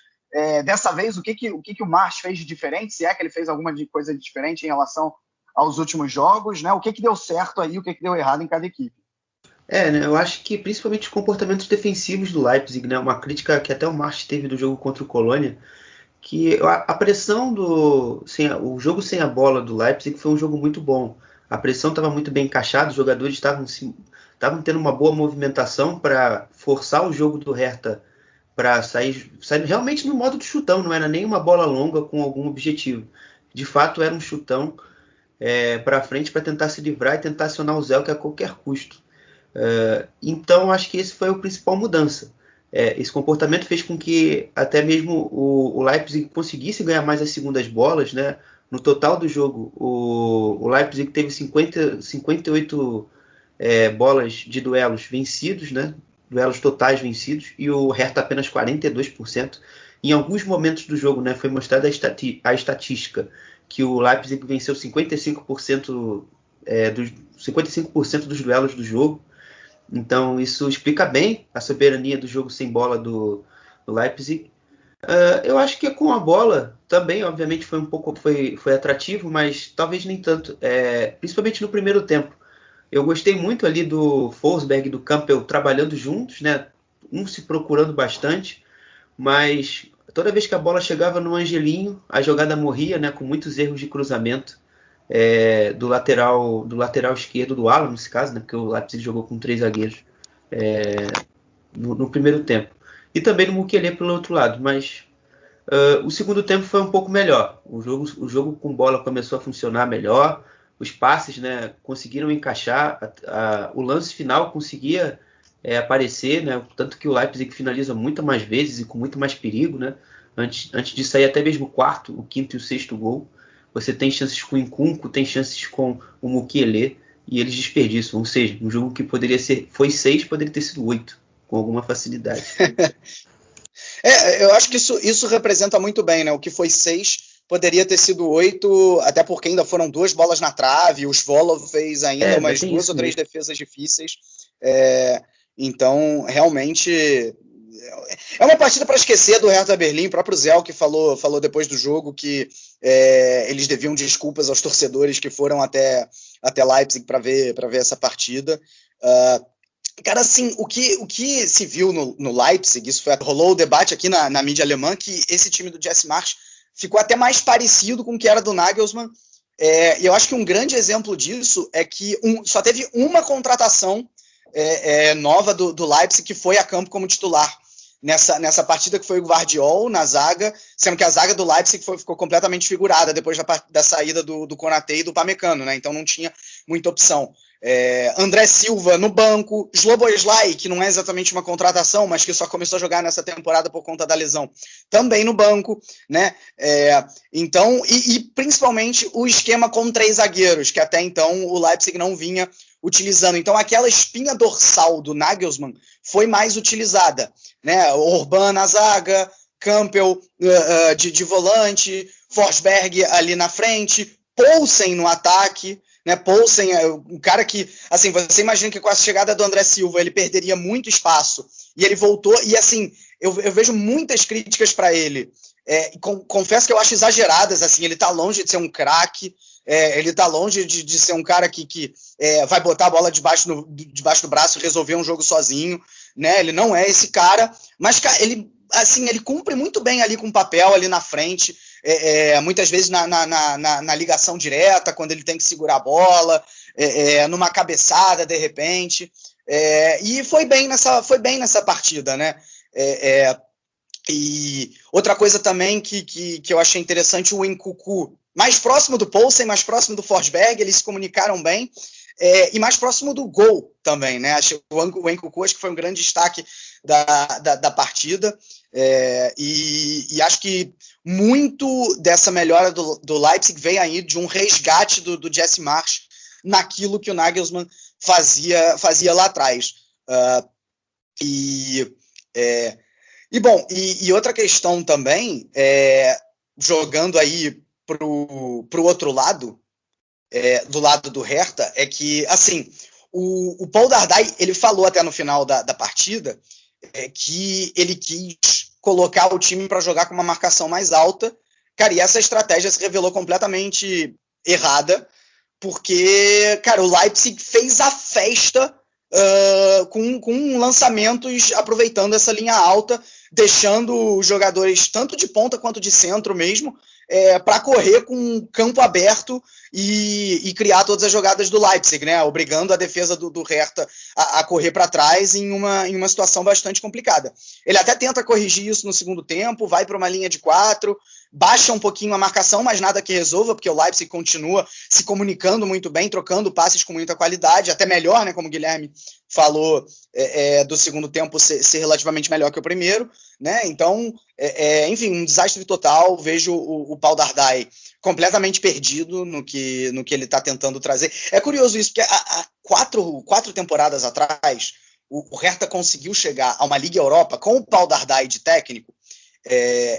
Dessa vez, o que o Marsch fez de diferente? Se é que ele fez alguma coisa de diferente em relação aos últimos jogos, né? O que deu certo aí, o que deu errado em cada equipe? Né, eu acho que principalmente os comportamentos defensivos do Leipzig, né? Uma crítica que até o Marsch teve do jogo contra o Colônia, que a pressão o jogo sem a bola do Leipzig foi um jogo muito bom. A pressão estava muito bem encaixada, os jogadores estavam tendo uma boa movimentação para forçar o jogo do Hertha para sair realmente no modo de chutão, não era nem uma bola longa com algum objetivo. De fato, era um chutão para frente para tentar se livrar e tentar acionar o Zelke a qualquer custo. Então, acho que esse foi a principal mudança. Esse comportamento fez com que até mesmo o Leipzig conseguisse ganhar mais as segundas bolas, né? No total do jogo, o Leipzig teve 58 bolas de duelos vencidos, né? Duelos totais vencidos, e o Hertha apenas 42%. Em alguns momentos do jogo, né, foi mostrada a estatística que o Leipzig venceu 55% dos duelos do jogo. Então isso explica bem a soberania do jogo sem bola do Leipzig. Eu acho que com a bola também, obviamente, foi atrativo, mas talvez nem tanto, principalmente no primeiro tempo. Eu gostei muito ali do Forsberg e do Campbell trabalhando juntos, né? Um se procurando bastante, mas toda vez que a bola chegava no Angelinho, a jogada morria, né? Com muitos erros de cruzamento do lateral esquerdo do Alan, nesse caso, né? Porque o Leipzig jogou com 3 zagueiros no primeiro tempo. E também no Mukiele pelo outro lado, mas o segundo tempo foi um pouco melhor. O jogo com bola começou a funcionar melhor, os passes, né, conseguiram encaixar, o lance final conseguia aparecer, né, tanto que o Leipzig finaliza muito mais vezes e com muito mais perigo, né, antes de sair até mesmo o quinto e o sexto gol. Você tem chances com o Nkunku, tem chances com o Mukiele, e eles desperdiçam. Ou seja, um jogo que foi 6, poderia ter sido 8, com alguma facilidade. Eu acho que isso representa muito bem, né? O que foi 6 poderia ter sido 8, até porque ainda foram 2 bolas na trave, o Svolov fez ainda umas 2 ou 3 defesas difíceis. Então, realmente, é uma partida para esquecer do Hertha Berlim. O próprio Zelke falou depois do jogo que eles deviam desculpas aos torcedores que foram até Leipzig para ver essa partida. Cara, assim, o que se viu no Leipzig, rolou o debate aqui na mídia alemã, que esse time do Jesse Marsch ficou até mais parecido com o que era do Nagelsmann, e eu acho que um grande exemplo disso é que só teve uma contratação nova do Leipzig que foi a campo como titular nessa partida, que foi o Gvardiol na zaga, sendo que a zaga do Leipzig ficou completamente figurada depois da saída do Konaté e do Pamecano, né? Então não tinha muita opção. André Silva no banco, Szoboszlai, que não é exatamente uma contratação, mas que só começou a jogar nessa temporada por conta da lesão, também no banco, né? Então, e principalmente o esquema com 3 zagueiros, que até então o Leipzig não vinha utilizando. Então aquela espinha dorsal do Nagelsmann foi mais utilizada, né? Orban na zaga, Campbell de volante, Forsberg ali na frente, Poulsen no ataque, né? Poulsen é um cara que, assim, você imagina que com a chegada do André Silva ele perderia muito espaço, e ele voltou, e assim, eu vejo muitas críticas para ele, confesso que eu acho exageradas, assim, ele tá longe de ser um craque, ele tá longe de ser um cara que vai botar a bola debaixo do braço e resolver um jogo sozinho, né? Ele não é esse cara, mas ele cumpre muito bem ali com o papel ali na frente, muitas vezes na ligação direta, quando ele tem que segurar a bola, numa cabeçada de repente, e foi bem nessa partida, né? E outra coisa também que eu achei interessante, o Nkunku, mais próximo do Poulsen, mais próximo do Forsberg, eles se comunicaram bem, e mais próximo do gol também, né? O Nkunku acho que foi um grande destaque da partida, e acho que muito dessa melhora do Leipzig veio aí de um resgate do Jesse Marsch naquilo que o Nagelsmann fazia lá atrás. E outra questão também, jogando aí pro outro lado, do lado do Hertha, é que, assim, o Paul Dardai, ele falou até no final da partida que ele quis colocar o time para jogar com uma marcação mais alta, cara, e essa estratégia se revelou completamente errada, porque, cara, o Leipzig fez a festa com lançamentos aproveitando essa linha alta, deixando os jogadores tanto de ponta quanto de centro mesmo para correr com um campo aberto e criar todas as jogadas do Leipzig, né? Obrigando a defesa do Hertha a correr para trás em uma situação bastante complicada. Ele até tenta corrigir isso no segundo tempo, vai para uma linha de 4, baixa um pouquinho a marcação, mas nada que resolva, porque o Leipzig continua se comunicando muito bem, trocando passes com muita qualidade, até melhor, né, como o Guilherme falou, do segundo tempo ser relativamente melhor que o primeiro, né? Então, enfim, um desastre total. Vejo o Paul Dardai completamente perdido no que ele está tentando trazer. É curioso isso, porque há quatro temporadas atrás, o Hertha conseguiu chegar a uma Liga Europa com o Paul Dardai de técnico,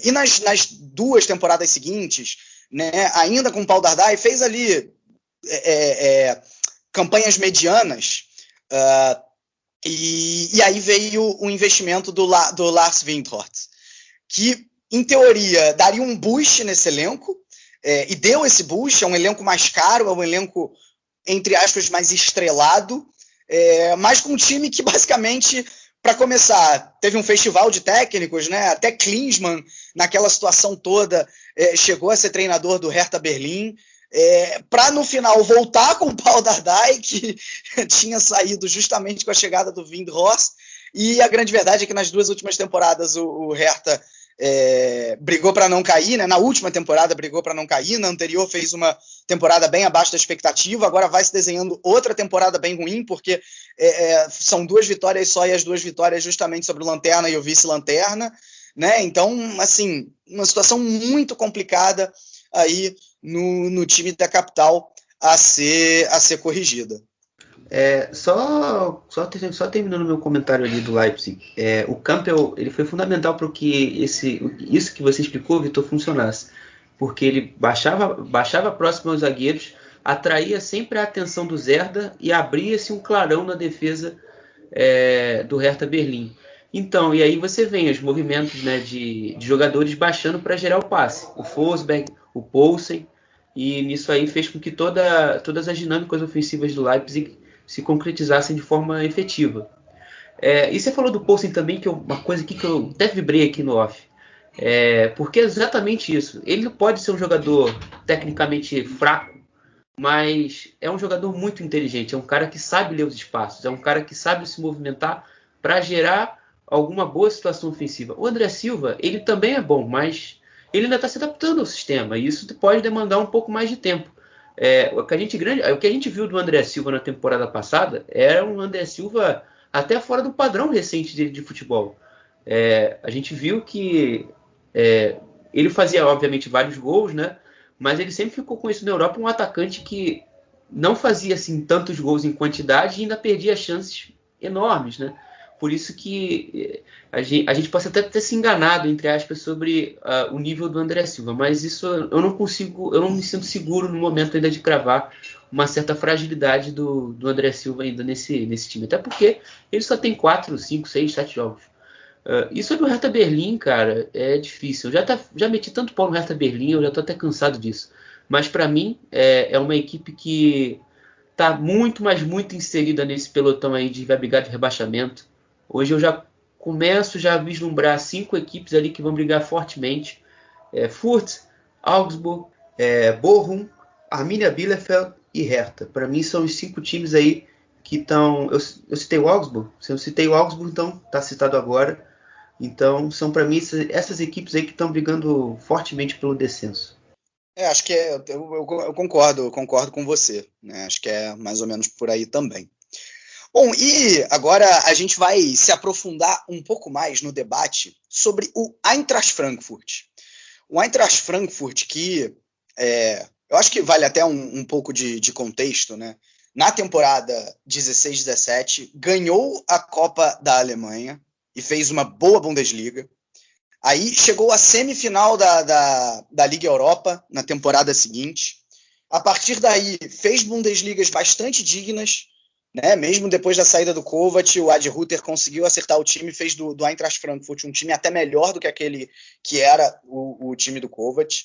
e nas 2 temporadas seguintes, né, ainda com o Paul Dardai, fez ali campanhas medianas, e aí veio o investimento do Lars Windhorst, que, em teoria, daria um boost nesse elenco, e deu esse boost. É um elenco mais caro, é um elenco, entre aspas, mais estrelado, mas com um time que, basicamente, para começar, teve um festival de técnicos, né? Até Klinsmann, naquela situação toda, chegou a ser treinador do Hertha Berlim, para no final voltar com o Paul Dardai, que tinha saído justamente com a chegada do Windhorst. E a grande verdade é que nas 2 últimas temporadas o Hertha brigou para não cair, né? Na última temporada brigou para não cair, na anterior fez uma temporada bem abaixo da expectativa, agora vai se desenhando outra temporada bem ruim, porque são 2 vitórias só, e as 2 vitórias justamente sobre o Lanterna e o vice-Lanterna, né? Então, assim, uma situação muito complicada aí no time da capital a ser corrigida. Só terminando meu comentário ali do Leipzig, o Campbell, ele foi fundamental para que isso que você explicou, Vitor, funcionasse, porque ele baixava próximo aos zagueiros, atraía sempre a atenção do Zerda e abria-se um clarão na defesa do Hertha Berlim. Então, e aí você vem os movimentos, né, de jogadores baixando para gerar o passe, o Forsberg, o Poulsen, e nisso aí fez com que todas as dinâmicas ofensivas do Leipzig se concretizassem de forma efetiva. E você falou do Poulsen também, que é uma coisa aqui que eu até vibrei aqui no off. Porque é exatamente isso. Ele pode ser um jogador tecnicamente fraco, mas é um jogador muito inteligente. É um cara que sabe ler os espaços. É um cara que sabe se movimentar para gerar alguma boa situação ofensiva. O André Silva, ele também é bom, mas ele ainda está se adaptando ao sistema. E isso pode demandar um pouco mais de tempo. O que a gente viu do André Silva na temporada passada era um André Silva até fora do padrão recente dele de futebol. A gente viu que ele fazia, obviamente, vários gols, né? Mas ele sempre ficou com isso na Europa, um atacante que não fazia assim, tantos gols em quantidade e ainda perdia chances enormes, né? Por isso que a gente pode até ter se enganado, entre aspas, sobre o nível do André Silva, mas isso eu não me sinto seguro no momento ainda de cravar uma certa fragilidade do André Silva ainda nesse time, até porque ele só tem 4, 5, 6, 7 jogos. Isso é do Hertha Berlim, cara, é difícil. Eu já meti tanto pau no Hertha Berlim, eu já tô até cansado disso. Mas para mim é uma equipe que tá muito, mas muito inserida nesse pelotão aí de vai brigar de rebaixamento. Hoje eu já começo a vislumbrar 5 equipes ali que vão brigar fortemente. Fürth, Augsburg, Bochum, Arminia Bielefeld e Hertha. Para mim são os 5 times aí que estão... Eu citei o Augsburg? Se eu citei o Augsburg, então está citado agora. Então, são para mim essas equipes aí que estão brigando fortemente pelo descenso. Acho que eu concordo com você, né? Acho que é mais ou menos por aí também. Bom, e agora a gente vai se aprofundar um pouco mais no debate sobre o Eintracht Frankfurt. O Eintracht Frankfurt, que eu acho que vale até um pouco de contexto, né? Na temporada 16-17, ganhou a Copa da Alemanha e fez uma boa Bundesliga. Aí chegou à semifinal da Liga Europa na temporada seguinte. A partir daí, fez Bundesligas bastante dignas, né? Mesmo depois da saída do Kovac, o Adi Hütter conseguiu acertar o time, fez do Eintracht Frankfurt um time até melhor do que aquele que era o time do Kovac.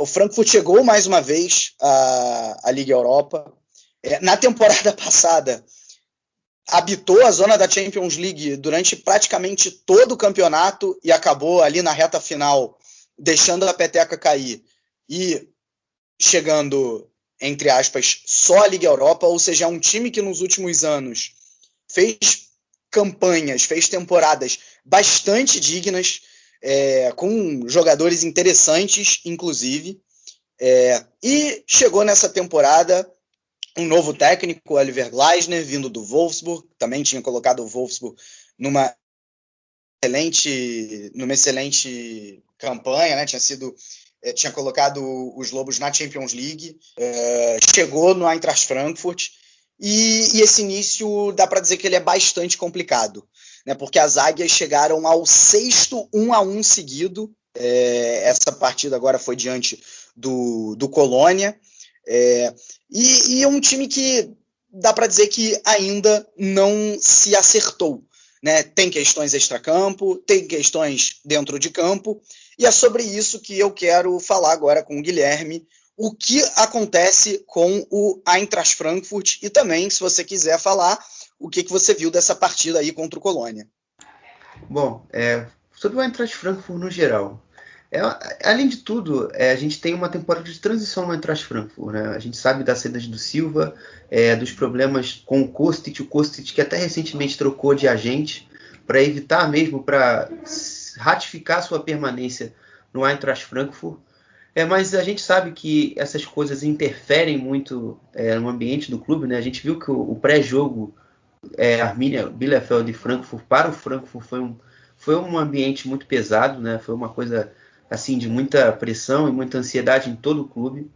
O Frankfurt chegou mais uma vez à Liga Europa. Na temporada passada, habitou a zona da Champions League durante praticamente todo o campeonato e acabou ali na reta final deixando a peteca cair e chegando, entre aspas, só a Liga Europa, ou seja, é um time que nos últimos anos fez campanhas, fez temporadas bastante dignas, com jogadores interessantes, inclusive, e chegou nessa temporada um novo técnico, Oliver Glasner, vindo do Wolfsburg, também tinha colocado o Wolfsburg numa excelente campanha, né? Tinha colocado os Lobos na Champions League, chegou no Eintracht Frankfurt, e esse início dá para dizer que ele é bastante complicado, né? Porque as Águias chegaram ao 6º 1-1 seguido, essa partida agora foi diante do Colônia, e um time que dá para dizer que ainda não se acertou, né? Tem questões extracampo, tem questões dentro de campo, e é sobre isso que eu quero falar agora com o Guilherme, o que acontece com o Eintracht Frankfurt e também, se você quiser falar, o que você viu dessa partida aí contra o Colônia. Bom, sobre o Eintracht Frankfurt no geral, além de tudo, a gente tem uma temporada de transição no Eintracht Frankfurt, né? A gente sabe das saídas do Silva, dos problemas com o Kostic que até recentemente trocou de agente para evitar mesmo, para ratificar sua permanência no Eintracht Frankfurt. Mas a gente sabe que essas coisas interferem muito no ambiente do clube, né? A gente viu que o pré-jogo Arminia Bielefeld de Frankfurt para o Frankfurt foi um ambiente muito pesado, né? Foi uma coisa assim, de muita pressão e muita ansiedade em todo o clube,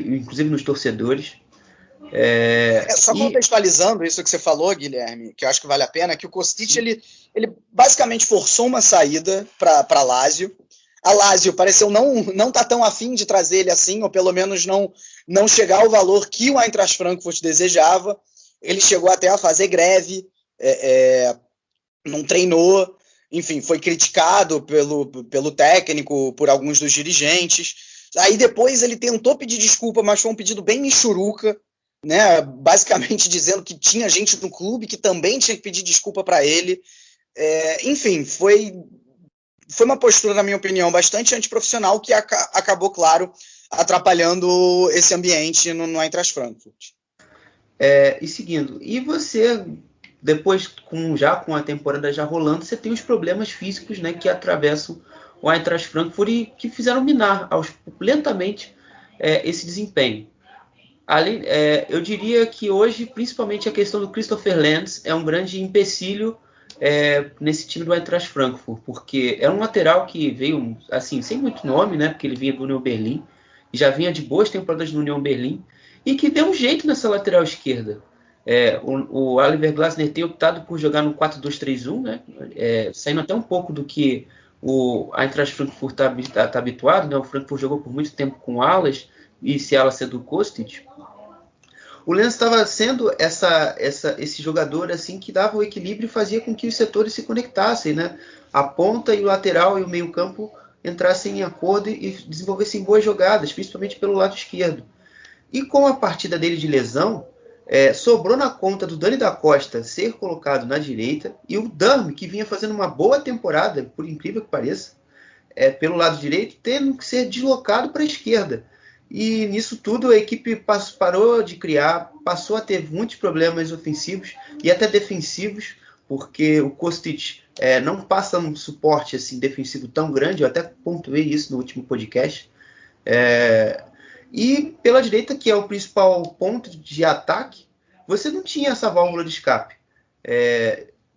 inclusive nos torcedores. Só contextualizando isso que você falou, Guilherme, que eu acho que vale a pena, que o Kostic ele basicamente forçou uma saída para Lazio. A Lazio pareceu não tá tão afim de trazer ele assim, ou pelo menos não chegar ao valor que o Eintracht Frankfurt desejava. Ele chegou até a fazer greve, não treinou, enfim, foi criticado pelo técnico, por alguns dos dirigentes. Aí depois ele tentou pedir desculpa, mas foi um pedido bem michuruca, né? Basicamente dizendo que tinha gente no clube que também tinha que pedir desculpa para ele. Enfim, foi uma postura, na minha opinião, bastante antiprofissional que acabou, claro, atrapalhando esse ambiente no Eintracht Frankfurt. E seguindo, e você... Depois, com a temporada já rolando, você tem os problemas físicos, né, que atravessam o Eintracht Frankfurt e que fizeram minar lentamente esse desempenho. Eu diria que hoje, principalmente, a questão do Christopher Lenz é um grande empecilho nesse time do Eintracht Frankfurt, porque é um lateral que veio assim, sem muito nome, né, porque ele vinha do Union Berlin, e já vinha de boas temporadas no Union Berlin, e que deu um jeito nessa lateral esquerda. O Oliver Glasner tem optado por jogar no 4-2-3-1, né? Saindo até um pouco do que o Eintracht Frankfurt está habituado, né? O Frankfurt jogou por muito tempo com alas e se ala ser do Kostic. O Lenz estava sendo esse jogador assim, que dava o equilíbrio e fazia com que os setores se conectassem, né? A ponta e o lateral e o meio campo entrassem em acordo e desenvolvessem boas jogadas, principalmente pelo lado esquerdo. E com a partida dele de lesão, sobrou na conta do Dani da Costa ser colocado na direita e o Durm, que vinha fazendo uma boa temporada, por incrível que pareça, pelo lado direito, tendo que ser deslocado para a esquerda. E nisso tudo a equipe parou de criar, passou a ter muitos problemas ofensivos e até defensivos, porque o Kostic não passa um suporte assim, defensivo tão grande, eu até pontuei isso no último podcast. E pela direita, que é o principal ponto de ataque, você não tinha essa válvula de escape.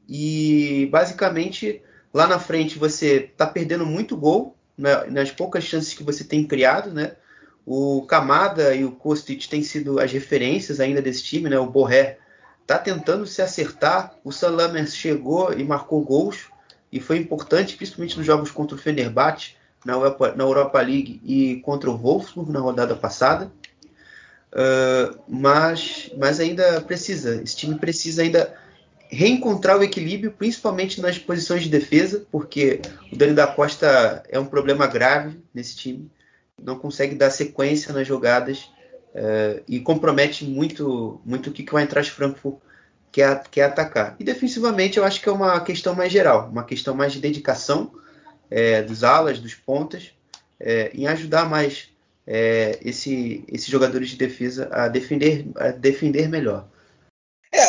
E basicamente, lá na frente, você está perdendo muito gol, né, nas poucas chances que você tem criado, né? O Kamada e o Kostic têm sido as referências ainda desse time, né? O Borré está tentando se acertar, o Sam Lammers chegou e marcou gols, e foi importante, principalmente nos jogos contra o Fenerbahçe, na Europa League e contra o Wolfsburg na rodada passada. Mas ainda esse time precisa ainda reencontrar o equilíbrio, principalmente nas posições de defesa, porque o Dani da Costa é um problema grave nesse time, não consegue dar sequência nas jogadas, e compromete muito o que o Eintracht Frankfurt quer atacar. E defensivamente eu acho que é uma questão mais geral, uma questão mais de dedicação dos alas, dos pontas, em ajudar mais esses jogadores de defesa a defender melhor.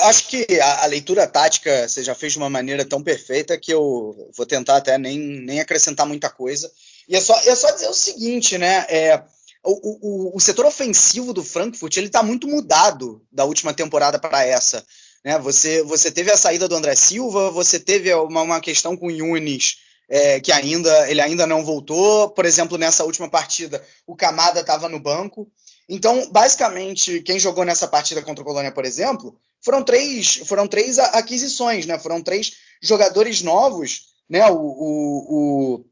Acho que a leitura tática você já fez de uma maneira tão perfeita que eu vou tentar até nem acrescentar muita coisa. E é só dizer o seguinte, né? O setor ofensivo do Frankfurt ele está muito mudado da última temporada para essa. Né? Você teve a saída do André Silva, você teve uma questão com o Yunis, que ele ainda não voltou. Por exemplo, nessa última partida, o Kamada estava no banco. Então, basicamente, quem jogou nessa partida contra o Colônia, por exemplo, foram três aquisições, né? Foram 3 jogadores novos, né? O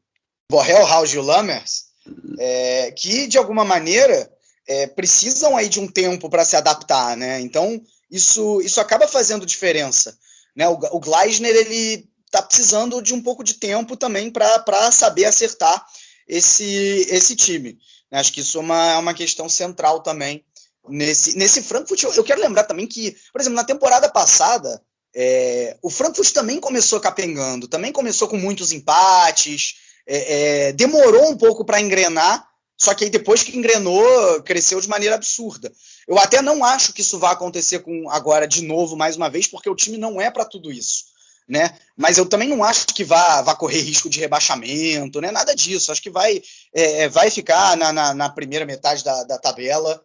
Borrell, Haus e o Lammers, que, de alguma maneira, precisam aí de um tempo para se adaptar, né? Então, isso acaba fazendo diferença. Né? O Gleisner, ele está precisando de um pouco de tempo também para saber acertar esse time. Acho que isso é uma questão central também nesse Frankfurt. Eu quero lembrar também que, por exemplo, na temporada passada, o Frankfurt também começou capengando, também começou com muitos empates, demorou um pouco para engrenar, só que aí depois que engrenou, cresceu de maneira absurda. Eu até não acho que isso vai acontecer agora de novo, mais uma vez, porque o time não é para tudo isso. Né? Mas eu também não acho que vá correr risco de rebaixamento, né? Nada disso. Acho que vai ficar na primeira metade da tabela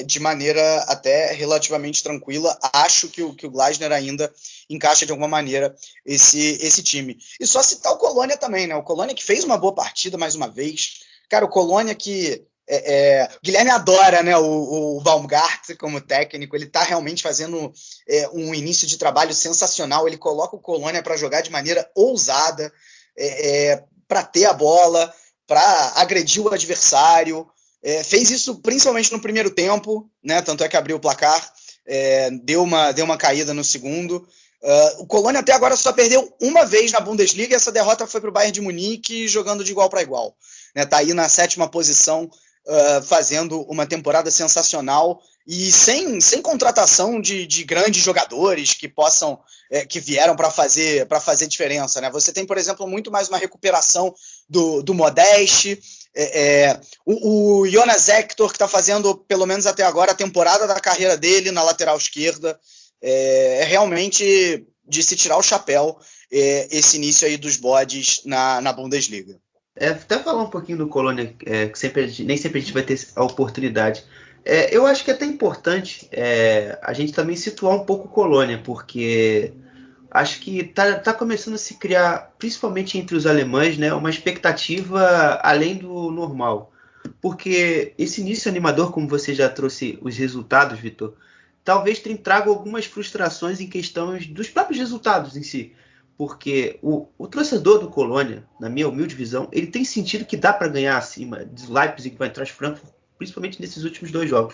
de maneira até relativamente tranquila. Acho que o Gleisner ainda encaixa de alguma maneira esse time. E só citar o Colônia também, né? O Colônia que fez uma boa partida mais uma vez. Cara, o Colônia que Guilherme adora, né, o Baumgart como técnico, ele está realmente fazendo um início de trabalho sensacional, ele coloca o Colônia para jogar de maneira ousada, para ter a bola, para agredir o adversário, fez isso principalmente no primeiro tempo, né, tanto é que abriu o placar, deu uma caída no segundo. O Colônia até agora só perdeu uma vez na Bundesliga, e essa derrota foi para o Bayern de Munique jogando de igual para igual. Está aí na 7ª posição, fazendo uma temporada sensacional e sem contratação de grandes jogadores que vieram para fazer diferença, né? Você tem, por exemplo, muito mais uma recuperação do Modeste, o Jonas Hector, que está fazendo, pelo menos até agora, a temporada da carreira dele na lateral esquerda. Realmente de se tirar o chapéu esse início aí dos bodes na Bundesliga. Até falar um pouquinho do Colônia, que nem sempre a gente vai ter a oportunidade. Eu acho que é até importante a gente também situar um pouco o Colônia, porque acho que tá começando a se criar, principalmente entre os alemães, né, uma expectativa além do normal. Porque esse início animador, como você já trouxe os resultados, Vitor, talvez traga algumas frustrações em questões dos próprios resultados em si. Porque o torcedor do Colônia, na minha humilde visão, ele tem sentido que dá para ganhar acima de Leipzig, que vai atrás de Frankfurt, principalmente nesses últimos 2 jogos.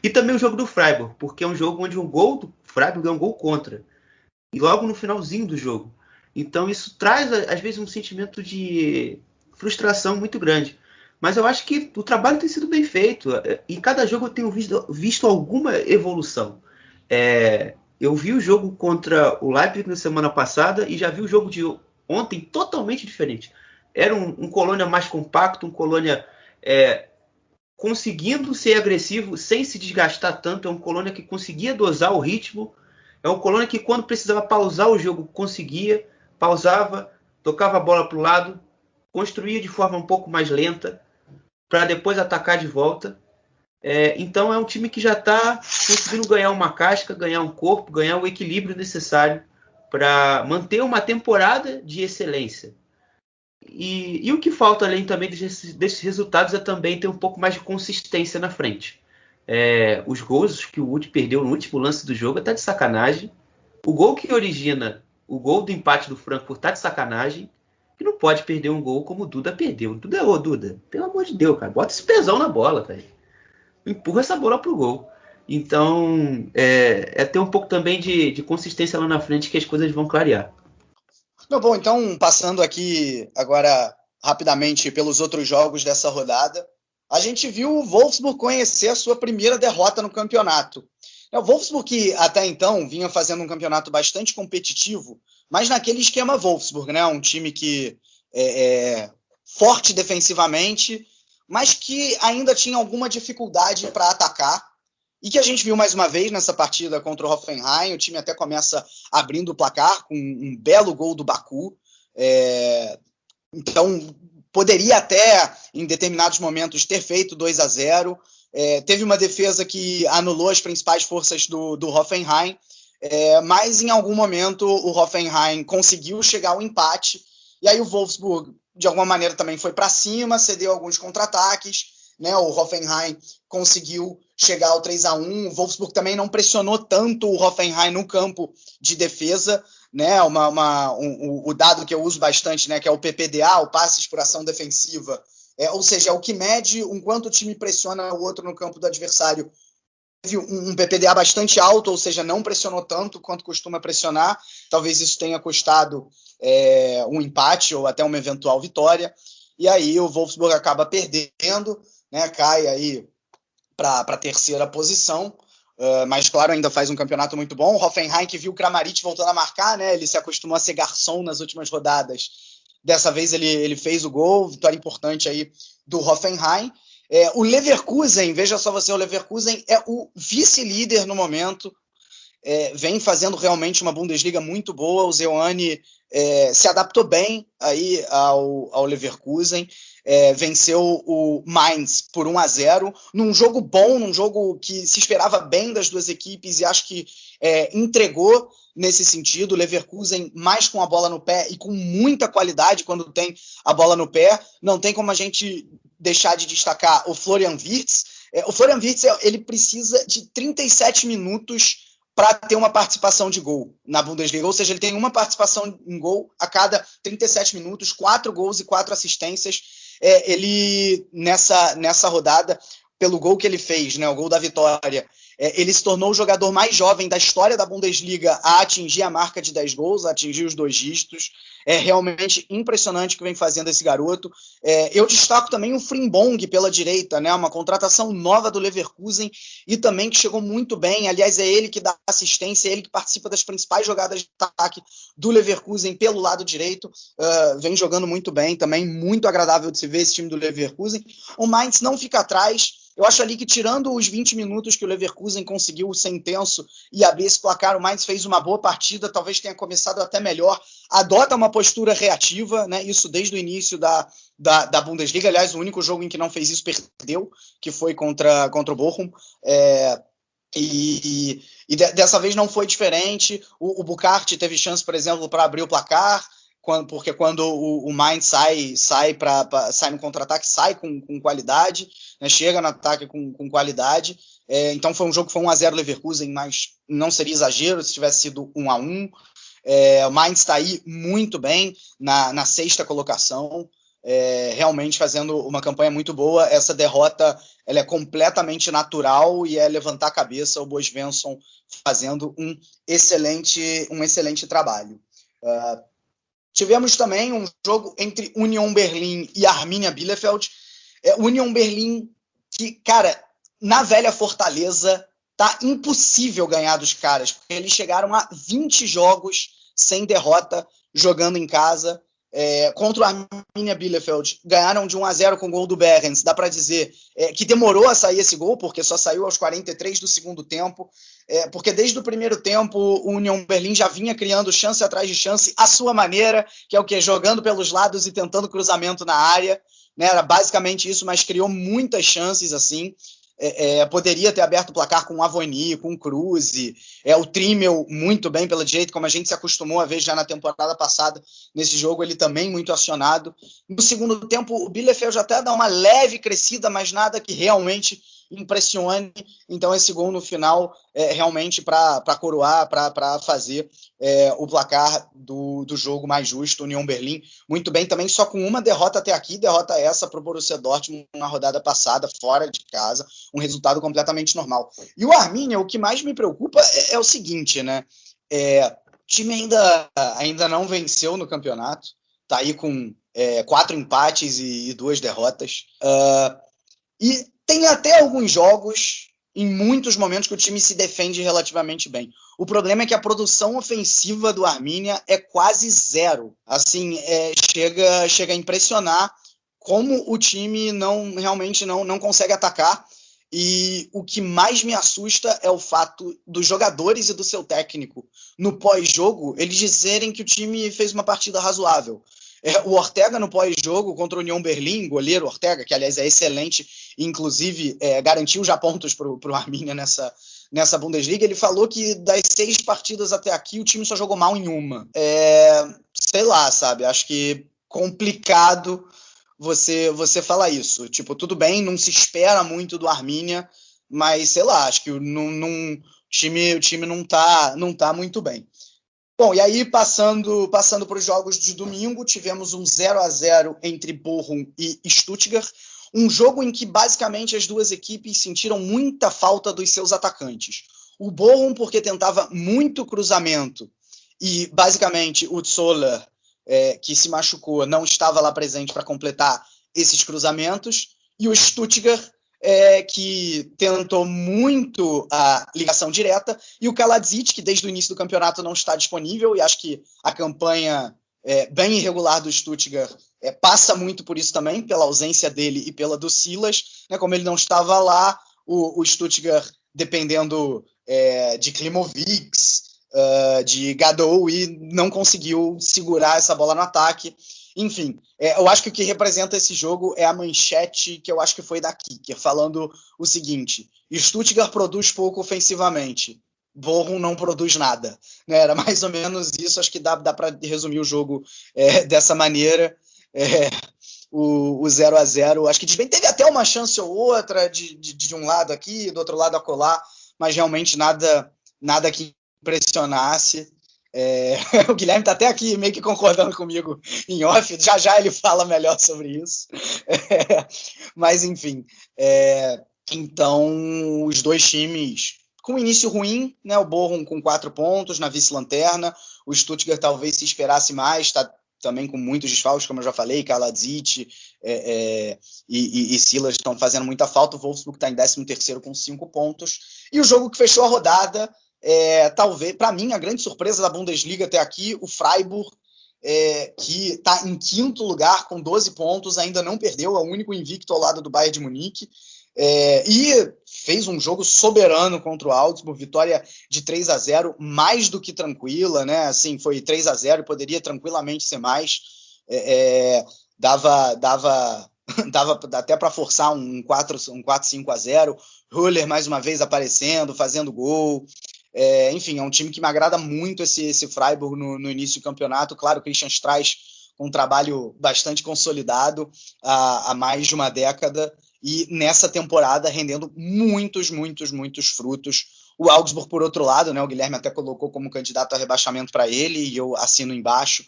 E também o jogo do Freiburg, porque é um jogo onde um gol do Freiburg é um gol contra. E logo no finalzinho do jogo. Então isso traz, às vezes, um sentimento de frustração muito grande. Mas eu acho que o trabalho tem sido bem feito. Em cada jogo eu tenho visto alguma evolução. Eu vi o jogo contra o Leipzig na semana passada e já vi o jogo de ontem totalmente diferente. Era um Colônia mais compacto, um Colônia conseguindo ser agressivo sem se desgastar tanto. É um Colônia que conseguia dosar o ritmo. É É um Colônia que, quando precisava pausar o jogo, conseguia, pausava, tocava a bola para o lado, construía de forma um pouco mais lenta, para depois atacar de volta. Então é um time que já está conseguindo ganhar uma casca, ganhar um corpo, ganhar o equilíbrio necessário para manter uma temporada de excelência. E o que falta, além também desses resultados, é também ter um pouco mais de consistência na frente. Os gols que o Wood perdeu no último lance do jogo tá de sacanagem. O gol que origina o gol do empate do Frankfurt tá de sacanagem. E não pode perder um gol como o Duda perdeu. Duda, pelo amor de Deus, cara, bota esse pesão na bola, velho. Empurra essa bola pro gol. Então, ter um pouco também de consistência lá na frente que as coisas vão clarear. Bom, então, passando aqui agora rapidamente pelos outros jogos dessa rodada, a gente viu o Wolfsburg conhecer a sua primeira derrota no campeonato. O Wolfsburg, que até então vinha fazendo um campeonato bastante competitivo, mas naquele esquema Wolfsburg, né? Um time que é forte defensivamente, mas que ainda tinha alguma dificuldade para atacar, e que a gente viu mais uma vez nessa partida contra o Hoffenheim. O time até começa abrindo o placar com um belo gol do Baku. Então, poderia até, em determinados momentos, ter feito 2-0. Teve uma defesa que anulou as principais forças do Hoffenheim, mas em algum momento o Hoffenheim conseguiu chegar ao empate, e aí o Wolfsburg, de alguma maneira, também foi para cima, cedeu alguns contra-ataques, né? O Hoffenheim conseguiu chegar ao 3-1. O Wolfsburg também não pressionou tanto o Hoffenheim no campo de defesa, né? O dado que eu uso bastante, né? Que é o PPDA, o passes por ação defensiva, ou seja, é o que mede o quanto o time pressiona o outro no campo do adversário. Teve um PPDA bastante alto, ou seja, não pressionou tanto quanto costuma pressionar. Talvez isso tenha custado um empate ou até uma eventual vitória. E aí o Wolfsburg acaba perdendo, né, cai aí para a terceira posição, mas claro, ainda faz um campeonato muito bom. O Hoffenheim, que viu o Kramaric voltando a marcar, né, ele se acostumou a ser garçom nas últimas rodadas. Dessa vez ele fez o gol, vitória importante aí do Hoffenheim. O Leverkusen, veja só você, o Leverkusen é o vice-líder no momento, vem fazendo realmente uma Bundesliga muito boa. O Zewani se adaptou bem aí ao Leverkusen, venceu o Mainz por 1-0, num jogo bom, num jogo que se esperava bem das duas equipes, e acho que entregou nesse sentido. O Leverkusen mais com a bola no pé e com muita qualidade quando tem a bola no pé. Não tem como a gente deixar de destacar o Florian Wirtz. O Florian Wirtz, ele precisa de 37 minutos para ter uma participação de gol na Bundesliga, ou seja, ele tem uma participação em gol a cada 37 minutos, 4 gols e 4 assistências. Ele, nessa rodada, pelo gol que ele fez, né, o gol da vitória, ele se tornou o jogador mais jovem da história da Bundesliga a atingir a marca de 10 gols, a atingir os 2 dígitos. É realmente impressionante o que vem fazendo esse garoto. Eu destaco também o Frimpong pela direita, né, uma contratação nova do Leverkusen, e também que chegou muito bem. Aliás, é ele que dá assistência, é ele que participa das principais jogadas de ataque do Leverkusen pelo lado direito. Vem jogando muito bem, também muito agradável de se ver esse time do Leverkusen. O Mainz não fica atrás. Eu acho ali que, tirando os 20 minutos que o Leverkusen conseguiu ser intenso e abrir esse placar, o Mainz fez uma boa partida, talvez tenha começado até melhor, adota uma postura reativa, né? Isso desde o início da Bundesliga. Aliás, o único jogo em que não fez isso perdeu, que foi contra o Bochum. E dessa vez não foi diferente. O Bukarty teve chance, por exemplo, para abrir o placar, porque quando o Mainz sai no contra-ataque, sai com qualidade, né, chega no ataque com qualidade. Então foi um jogo que foi 1-0 Leverkusen, mas não seria exagero se tivesse sido 1-1. O Mainz está aí muito bem na 6ª colocação, realmente fazendo uma campanha muito boa. Essa derrota, ela é completamente natural e é levantar a cabeça. O Bo Svensson fazendo um excelente trabalho. Tivemos também um jogo entre Union Berlin e Arminia Bielefeld. Union Berlin, que, cara, na velha Fortaleza, tá impossível ganhar dos caras, porque eles chegaram a 20 jogos sem derrota jogando em casa. contra o Arminia Bielefeld, ganharam de 1-0 com o gol do Behrens. Dá para dizer que demorou a sair esse gol, porque só saiu aos 43 do segundo tempo, porque desde o primeiro tempo o Union Berlin já vinha criando chance atrás de chance à sua maneira, que é o quê? Jogando pelos lados e tentando cruzamento na área, né? Era basicamente isso, mas criou muitas chances assim. Poderia ter aberto o placar com o Avoni, com o Kruse, o Trimmel muito bem pela direita, como a gente se acostumou a ver já na temporada passada. Nesse jogo ele também muito acionado. No segundo tempo o Bielefeld já até dá uma leve crescida, mas nada que realmente impressione. Então esse gol no final realmente para coroar, para fazer o placar do jogo mais justo. Union Berlin muito bem também, só com uma derrota até aqui, derrota essa para o Borussia Dortmund na rodada passada, fora de casa, um resultado completamente normal. E o Arminia, o que mais me preocupa é o seguinte, né? O time ainda não venceu no campeonato, tá aí com 4 empates e 2 derrotas, e tem até alguns jogos, em muitos momentos, que o time se defende relativamente bem. O problema é que a produção ofensiva do Arminia é quase zero. Assim, chega a impressionar como o time realmente não consegue atacar. E o que mais me assusta é o fato dos jogadores e do seu técnico, no pós-jogo, eles dizerem que o time fez uma partida razoável. O Ortega no pós-jogo contra o Union Berlin, goleiro Ortega, que aliás é excelente, inclusive garantiu já pontos para o Arminia nessa Bundesliga, ele falou que das 6 partidas até aqui o time só jogou mal em uma. Sei lá, sabe, acho que complicado você falar isso. Tipo, tudo bem, não se espera muito do Arminia, mas sei lá, acho que o time não tá muito bem. Bom, e aí passando para os jogos de domingo, tivemos um 0-0 entre Bochum e Stuttgart, um jogo em que basicamente as duas equipes sentiram muita falta dos seus atacantes. O Bochum porque tentava muito cruzamento e basicamente o Zoller, que se machucou, não estava lá presente para completar esses cruzamentos, e o Stuttgart que tentou muito a ligação direta, e o Kaladzic, que desde o início do campeonato não está disponível, e acho que a campanha bem irregular do Stuttgart passa muito por isso também, pela ausência dele e pela do Silas, né? Como ele não estava lá, o Stuttgart dependendo de Klimovic, de Gadou, e não conseguiu segurar essa bola no ataque. Enfim, eu acho que o que representa esse jogo é a manchete que eu acho que foi da Kicker, falando o seguinte: Stuttgart produz pouco ofensivamente, Bochum não produz nada. Né? Era mais ou menos isso, acho que dá para resumir o jogo dessa maneira. O 0-0, acho que teve até uma chance ou outra de um lado aqui, do outro lado acolá, mas realmente nada que impressionasse. O Guilherme está até aqui meio que concordando comigo em off, já ele fala melhor sobre isso. Mas enfim, então os dois times com início ruim, né? O Bochum com 4 pontos na vice-lanterna, o Stuttgart talvez se esperasse mais, está também com muitos desfalques, como eu já falei, Kaladzic e Silas estão fazendo muita falta. O Wolfsburg está em 13º com 5 pontos, e o jogo que fechou a rodada, talvez, para mim, a grande surpresa da Bundesliga até aqui, o Freiburg, que está em 5º lugar com 12 pontos, ainda não perdeu, é o único invicto ao lado do Bayern de Munique, e fez um jogo soberano contra o Augsburg, vitória de 3-0, mais do que tranquila, né? Assim, foi 3-0 e poderia tranquilamente ser mais, dava até para forçar um 4-5-0, Höller mais uma vez aparecendo, fazendo gol. Enfim, é um time que me agrada muito, esse Freiburg no início do campeonato. Claro, o Christian Streich com um trabalho bastante consolidado há mais de uma década, e nessa temporada rendendo muitos frutos. O Augsburg, por outro lado, né, o Guilherme até colocou como candidato a rebaixamento para ele, e eu assino embaixo.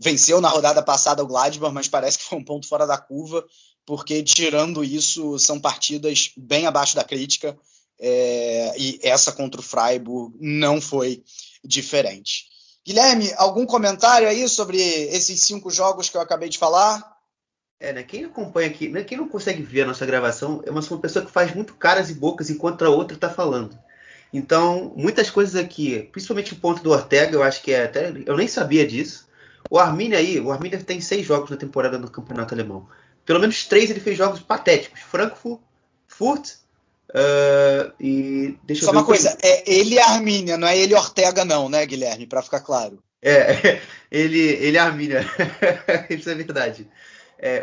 Venceu na rodada passada o Gladbach, mas parece que foi um ponto fora da curva, porque tirando isso, são partidas bem abaixo da crítica, e essa contra o Freiburg não foi diferente. Guilherme, algum comentário aí sobre esses 5 jogos que eu acabei de falar? Né, quem acompanha aqui, né, quem não consegue ver a nossa gravação, é uma pessoa que faz muito caras e bocas enquanto a outra está falando. Então, muitas coisas aqui, principalmente o ponto do Ortega, eu acho que eu nem sabia disso. O Arminia tem 6 jogos na temporada no campeonato alemão. Pelo menos 3 ele fez jogos patéticos. Frankfurt, Furt, e deixa eu Só ver. uma coisa, é ele Armínia, não é ele Ortega não, né, Guilherme? Para ficar claro. Ele Arminia. Isso é verdade.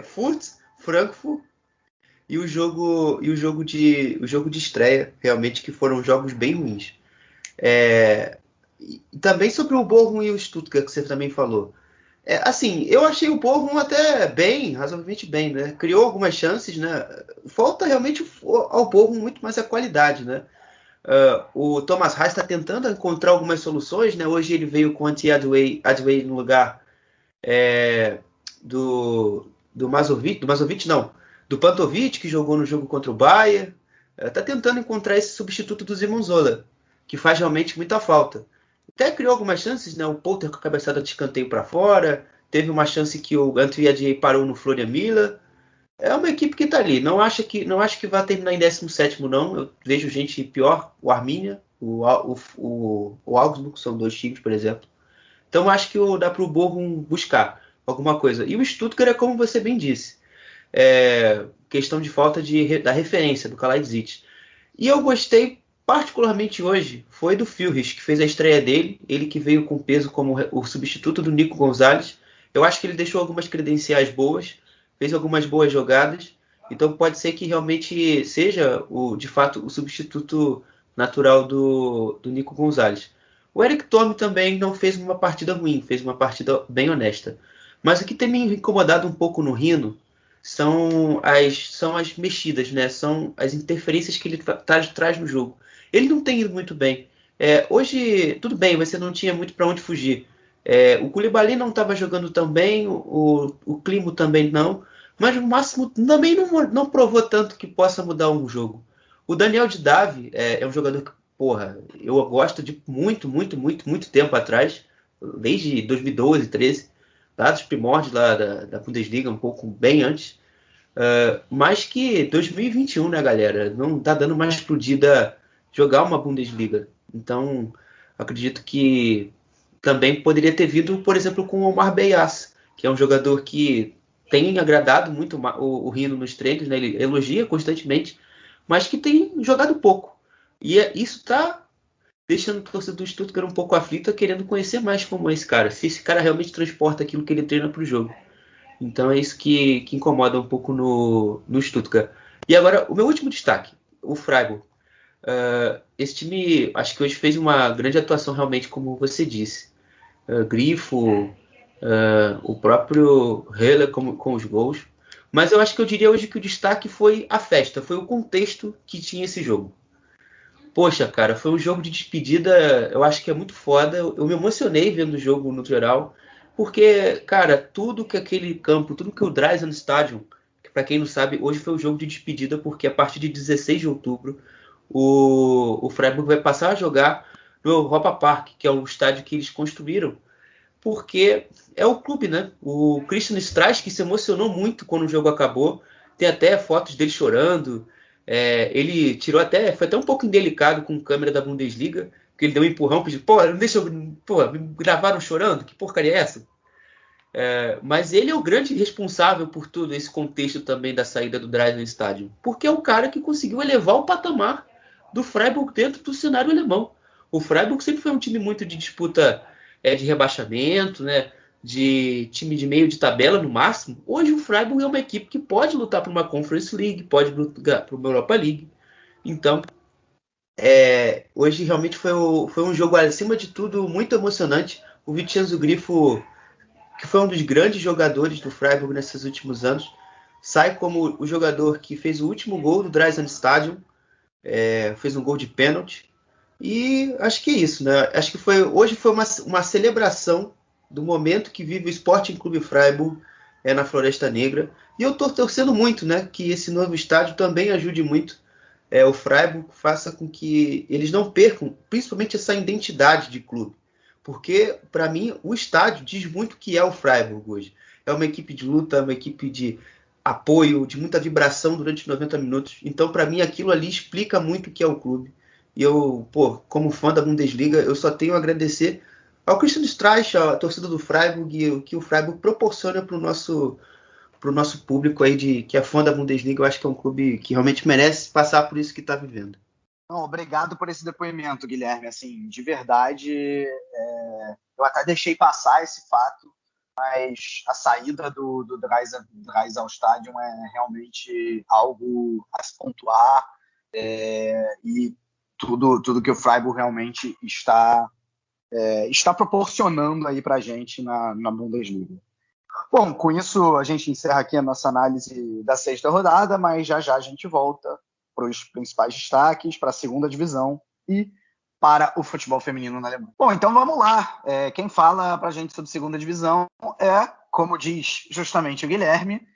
Furt, Frankfurt e o jogo de estreia, realmente, que foram jogos bem ruins. E também sobre o Bochum e o Stuttgart, que você também falou. Assim, eu achei o Bochum até razoavelmente bem, né? Criou algumas chances, né? Falta realmente ao Bochum muito mais a qualidade, né? O Thomas Reis está tentando encontrar algumas soluções, né? Hoje ele veio com o Anti-Adway no lugar do Mazovic, não, do Pantovic, que jogou no jogo contra o Bayern. Está tentando encontrar esse substituto do Zimonzola, que faz realmente muita falta. Até criou algumas chances, né? O Polter com a cabeçada de escanteio para fora. Teve uma chance que o Antuiadier parou no Florian Miller. É uma equipe que está ali. Não acho que vai terminar em 17º, não. Eu vejo gente pior. O Arminia, o Augsburg, são 2 times, por exemplo. Então acho que dá para o Bochum buscar alguma coisa. E o Stuttgart é como você bem disse. Questão de falta da referência do Kalajdzic. E eu gostei particularmente hoje foi do Führich, que fez a estreia dele, ele que veio com peso como o substituto do Nico Gonzalez. Eu acho que ele deixou algumas credenciais boas, fez algumas boas jogadas, então pode ser que realmente seja, de fato, o substituto natural do Nico Gonzalez. O Eric Thome também não fez uma partida ruim, fez uma partida bem honesta. Mas o que tem me incomodado um pouco no Rino são as mexidas, né? São as interferências que ele traz no jogo. Ele não tem ido muito bem. Hoje, tudo bem, você não tinha muito para onde fugir. O Koulibaly não estava jogando tão bem, o Climo também não, mas no máximo também não provou tanto que possa mudar um jogo. O Daniel de Davi é um jogador que, porra, eu gosto de muito tempo atrás, desde 2012, 13, lá dos primórdios lá da Bundesliga, um pouco bem antes, mas que 2021, né, galera, não tá dando mais pro Dida jogar uma Bundesliga. Então, acredito que também poderia ter vindo, por exemplo, com o Omar Beyas, que é um jogador que tem agradado muito o Rino nos treinos, né? Ele elogia constantemente, mas que tem jogado pouco. E isso está deixando o torcedor do Stuttgart um pouco aflito, querendo conhecer mais como é esse cara, se esse cara realmente transporta aquilo que ele treina para o jogo. Então é isso que incomoda um pouco no Stuttgart. E agora, o meu último destaque, o Freiburg. Esse time, acho que hoje fez uma grande atuação realmente, como você disse. Grifo, o próprio Heller com os gols. Mas eu acho que eu diria hoje que o destaque foi a festa, foi o contexto que tinha esse jogo. Poxa, cara, foi um jogo de despedida, eu acho que é muito foda. Eu me emocionei vendo o jogo no geral, porque, cara, tudo que aquele campo, tudo que o Dreisen Stadium, que para quem não sabe, hoje foi o jogo de despedida, porque a partir de 16 de outubro o Freiburg vai passar a jogar no Europa Park, que é o estádio que eles construíram, porque é o clube, né? O Christian Streich, que se emocionou muito quando o jogo acabou, tem até fotos dele chorando. Ele tirou foi até um pouco indelicado com a câmera da Bundesliga, porque ele deu um empurrão, pediu, não deixa eu, me gravaram chorando, que porcaria é essa? Mas ele é o grande responsável por todo esse contexto também da saída do Dreisen Stadium, porque é o cara que conseguiu elevar o patamar do Freiburg dentro do cenário alemão. O Freiburg sempre foi um time muito de disputa de rebaixamento, né? De time de meio de tabela no máximo. Hoje o Freiburg é uma equipe que pode lutar para uma Conference League, pode lutar para uma Europa League. Então, hoje realmente foi um jogo, acima de tudo, muito emocionante. O Vincenzo Grifo, que foi um dos grandes jogadores do Freiburg nesses últimos anos, sai como o jogador que fez o último gol do Dreisen Stadium, fez um gol de pênalti. E acho que é isso, né? Acho que hoje foi uma celebração do momento que vive o Sporting Clube Freiburg na Floresta Negra. E eu estou torcendo muito, né, que esse novo estádio também ajude muito o Freiburg, faça com que eles não percam, principalmente essa identidade de clube. Porque, para mim, o estádio diz muito o que é o Freiburg hoje. É uma equipe de luta, uma equipe de apoio, de muita vibração durante 90 minutos. Então, para mim, aquilo ali explica muito o que é o clube. E eu, como fã da Bundesliga, eu só tenho a agradecer ao Christian Streich, a torcida do Freiburg, e o que o Freiburg proporciona para o nosso público aí que é fã da Bundesliga. Eu acho que é um clube que realmente merece passar por isso que está vivendo. Não, obrigado por esse depoimento, Guilherme. Assim, de verdade, eu até deixei passar esse fato, mas a saída do Dreiser ao estádio é realmente algo a se pontuar, e tudo que o Freiburg realmente está proporcionando aí para a gente na Bundesliga. Bom, com isso a gente encerra aqui a nossa análise da sexta rodada, mas já a gente volta para os principais destaques, para a segunda divisão e para o futebol feminino na Alemanha. Bom, então vamos lá. Quem fala para a gente sobre segunda divisão como diz justamente o Guilherme,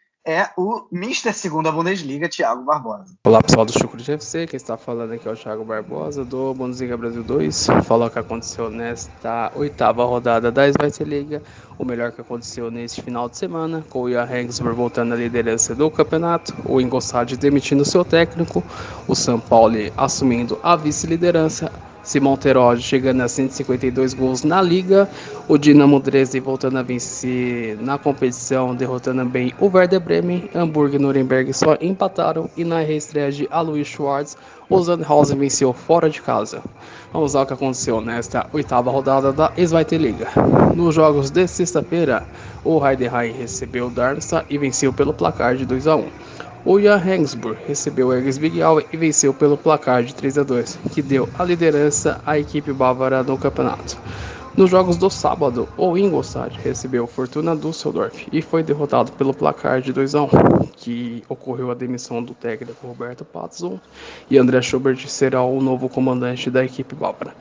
o Mr. Segunda Bundesliga, Thiago Barbosa. Olá pessoal do Chucrute FC, quem está falando aqui é o Thiago Barbosa do Bundesliga Brasil 2. Falar o que aconteceu nesta oitava rodada da Zweite Liga, o melhor que aconteceu neste final de semana, com o Jan Regensburg voltando à liderança do campeonato, o Ingolstadt demitindo seu técnico, o São Paulo assumindo a vice-liderança, Simon Terodde chegando a 152 gols na Liga, o Dinamo Dresden voltando a vencer na competição, derrotando bem o Werder Bremen, Hamburgo e Nuremberg só empataram, e na reestreia de Alois Schwartz, o Sandhausen venceu fora de casa. Vamos ao que aconteceu nesta oitava rodada da Zweite Liga. Nos jogos de sexta-feira, o Heidenheim recebeu o Darmstadt e venceu pelo placar de 2-1. O Jan Regensburg recebeu o Erzgebirge Aue e venceu pelo placar de 3-2, que deu a liderança à equipe bávara no campeonato. Nos jogos do sábado, o Ingolstadt recebeu o Fortuna Düsseldorf e foi derrotado pelo placar de 2-1, que ocorreu a demissão do técnico Roberto Patzon, e André Schubert será o novo comandante da equipe bávara.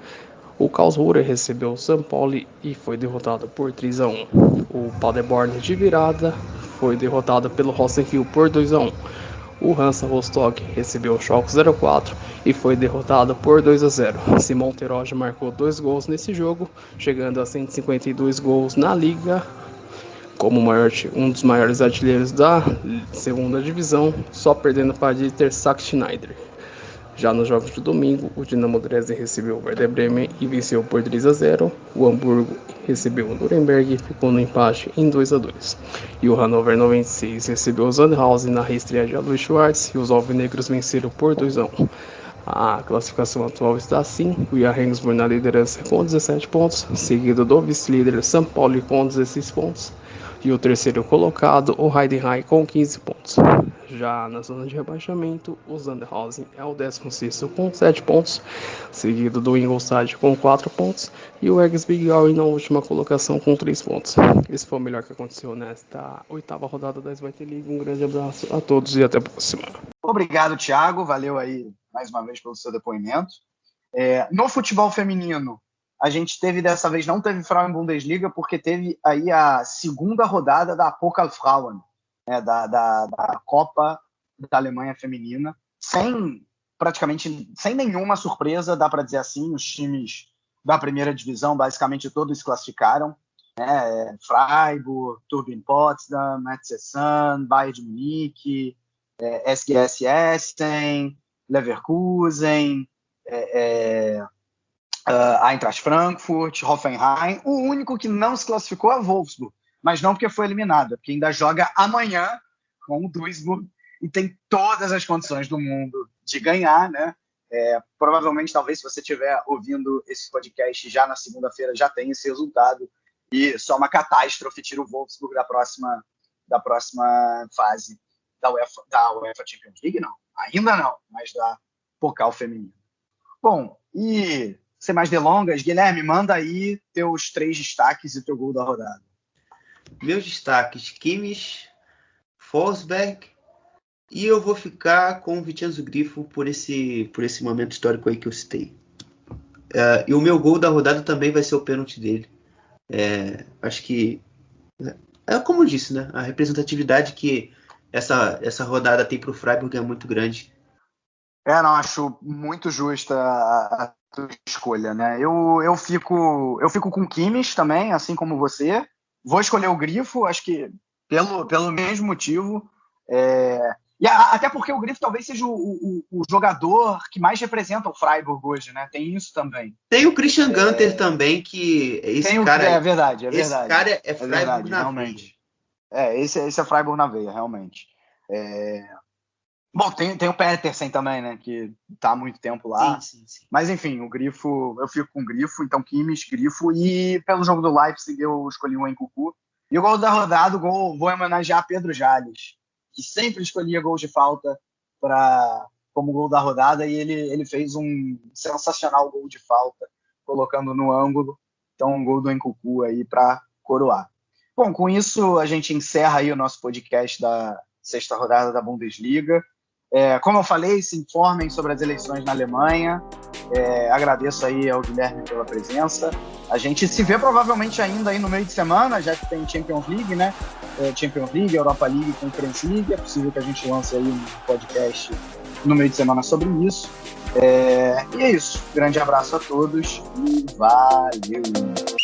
O Karlsruhe recebeu o São Paulo e foi derrotado por 3-1. O Paderborn de virada foi derrotado pelo Rosenkiel por 2-1. O Hansa Rostock recebeu o Schalke 04 e foi derrotado por 2-0. Simon Terodde marcou 2 gols nesse jogo, chegando a 152 gols na Liga, como um dos maiores artilheiros da segunda divisão, só perdendo para Dieter Sack-Schneider. Já nos jogos de domingo, o Dinamo Dresden recebeu o Werder Bremen e venceu por 3-0. O Hamburgo recebeu o Nuremberg e ficou no empate em 2-2. E o Hannover 96 recebeu o Sandhausen na reestreia de Alois Schwartz e os alvinegros venceram por 2-1. A classificação atual está assim: o Jan Regensburg na liderança com 17 pontos, seguido do vice-líder São Paulo com 16 pontos. E o terceiro colocado, o Heidenheim, com 15 pontos. Já na zona de rebaixamento, o Sandhausen é o 16º com 7 pontos, seguido do Ingolstadt com 4 pontos, e o Erzgebirge Aue na última colocação com 3 pontos. Esse foi o melhor que aconteceu nesta oitava rodada da Zweite Liga. Um grande abraço a todos e até a próxima. Obrigado, Thiago. Valeu aí mais uma vez pelo seu depoimento. No futebol feminino, a gente dessa vez não teve Frauen Bundesliga, porque teve aí a segunda rodada da Pokalfrauen, da Copa da Alemanha Feminina, praticamente sem nenhuma surpresa, dá para dizer assim. Os times da primeira divisão, basicamente todos se classificaram, Freiburg, Turbine Potsdam, Metzesan, Bayern de Munique, SGS Essen, Leverkusen, Eintracht Frankfurt, Hoffenheim. O único que não se classificou é Wolfsburg, mas não porque foi eliminado, porque ainda joga amanhã com o Duisburg e tem todas as condições do mundo de ganhar, né? Provavelmente, talvez, se você estiver ouvindo esse podcast já na segunda-feira, já tem esse resultado, e só uma catástrofe tira o Wolfsburg da próxima fase da UEFA Champions League, não. Ainda não, mas da Pokal Feminino. Bom, e sem mais delongas, Guilherme, manda aí teus 3 destaques e teu gol da rodada. Meus destaques: Kimmich, Forsberg, e eu vou ficar com o Vincenzo Grifo por esse momento histórico aí que eu citei. E o meu gol da rodada também vai ser o pênalti dele. Acho que como eu disse, né? A representatividade que essa rodada tem para o Freiburg é muito grande. Não, acho muito justa a tua escolha, né? Eu fico com o Kimmich também, assim como você. Vou escolher o Grifo, acho que pelo mesmo motivo. E até porque o Grifo talvez seja o jogador que mais representa o Freiburg hoje, né? Tem isso também. Tem o Christian Gunter também, que esse cara... É verdade. Esse cara é Freiburg verdade, na realmente. Esse é Freiburg na veia, realmente. Bom, tem o Petersen também, né? Que tá há muito tempo lá. Sim. Mas, enfim, o Grifo... Eu fico com o Grifo, então Kimmich, Grifo. E pelo jogo do Leipzig, eu escolhi o Nkunku. E o gol da rodada, vou homenagear Pedro Jales, que sempre escolhia gols de falta como gol da rodada, e ele fez um sensacional gol de falta, colocando no ângulo. Então, um gol do Nkunku aí para coroar. Bom, com isso, a gente encerra aí o nosso podcast da sexta rodada da Bundesliga. Como eu falei, se informem sobre as eleições na Alemanha. Agradeço aí ao Guilherme pela presença. A gente se vê provavelmente ainda aí no meio de semana, já que tem Champions League, né? Champions League, Europa League, Conference League. É possível que a gente lance aí um podcast no meio de semana sobre isso. E é isso. Grande abraço a todos e valeu!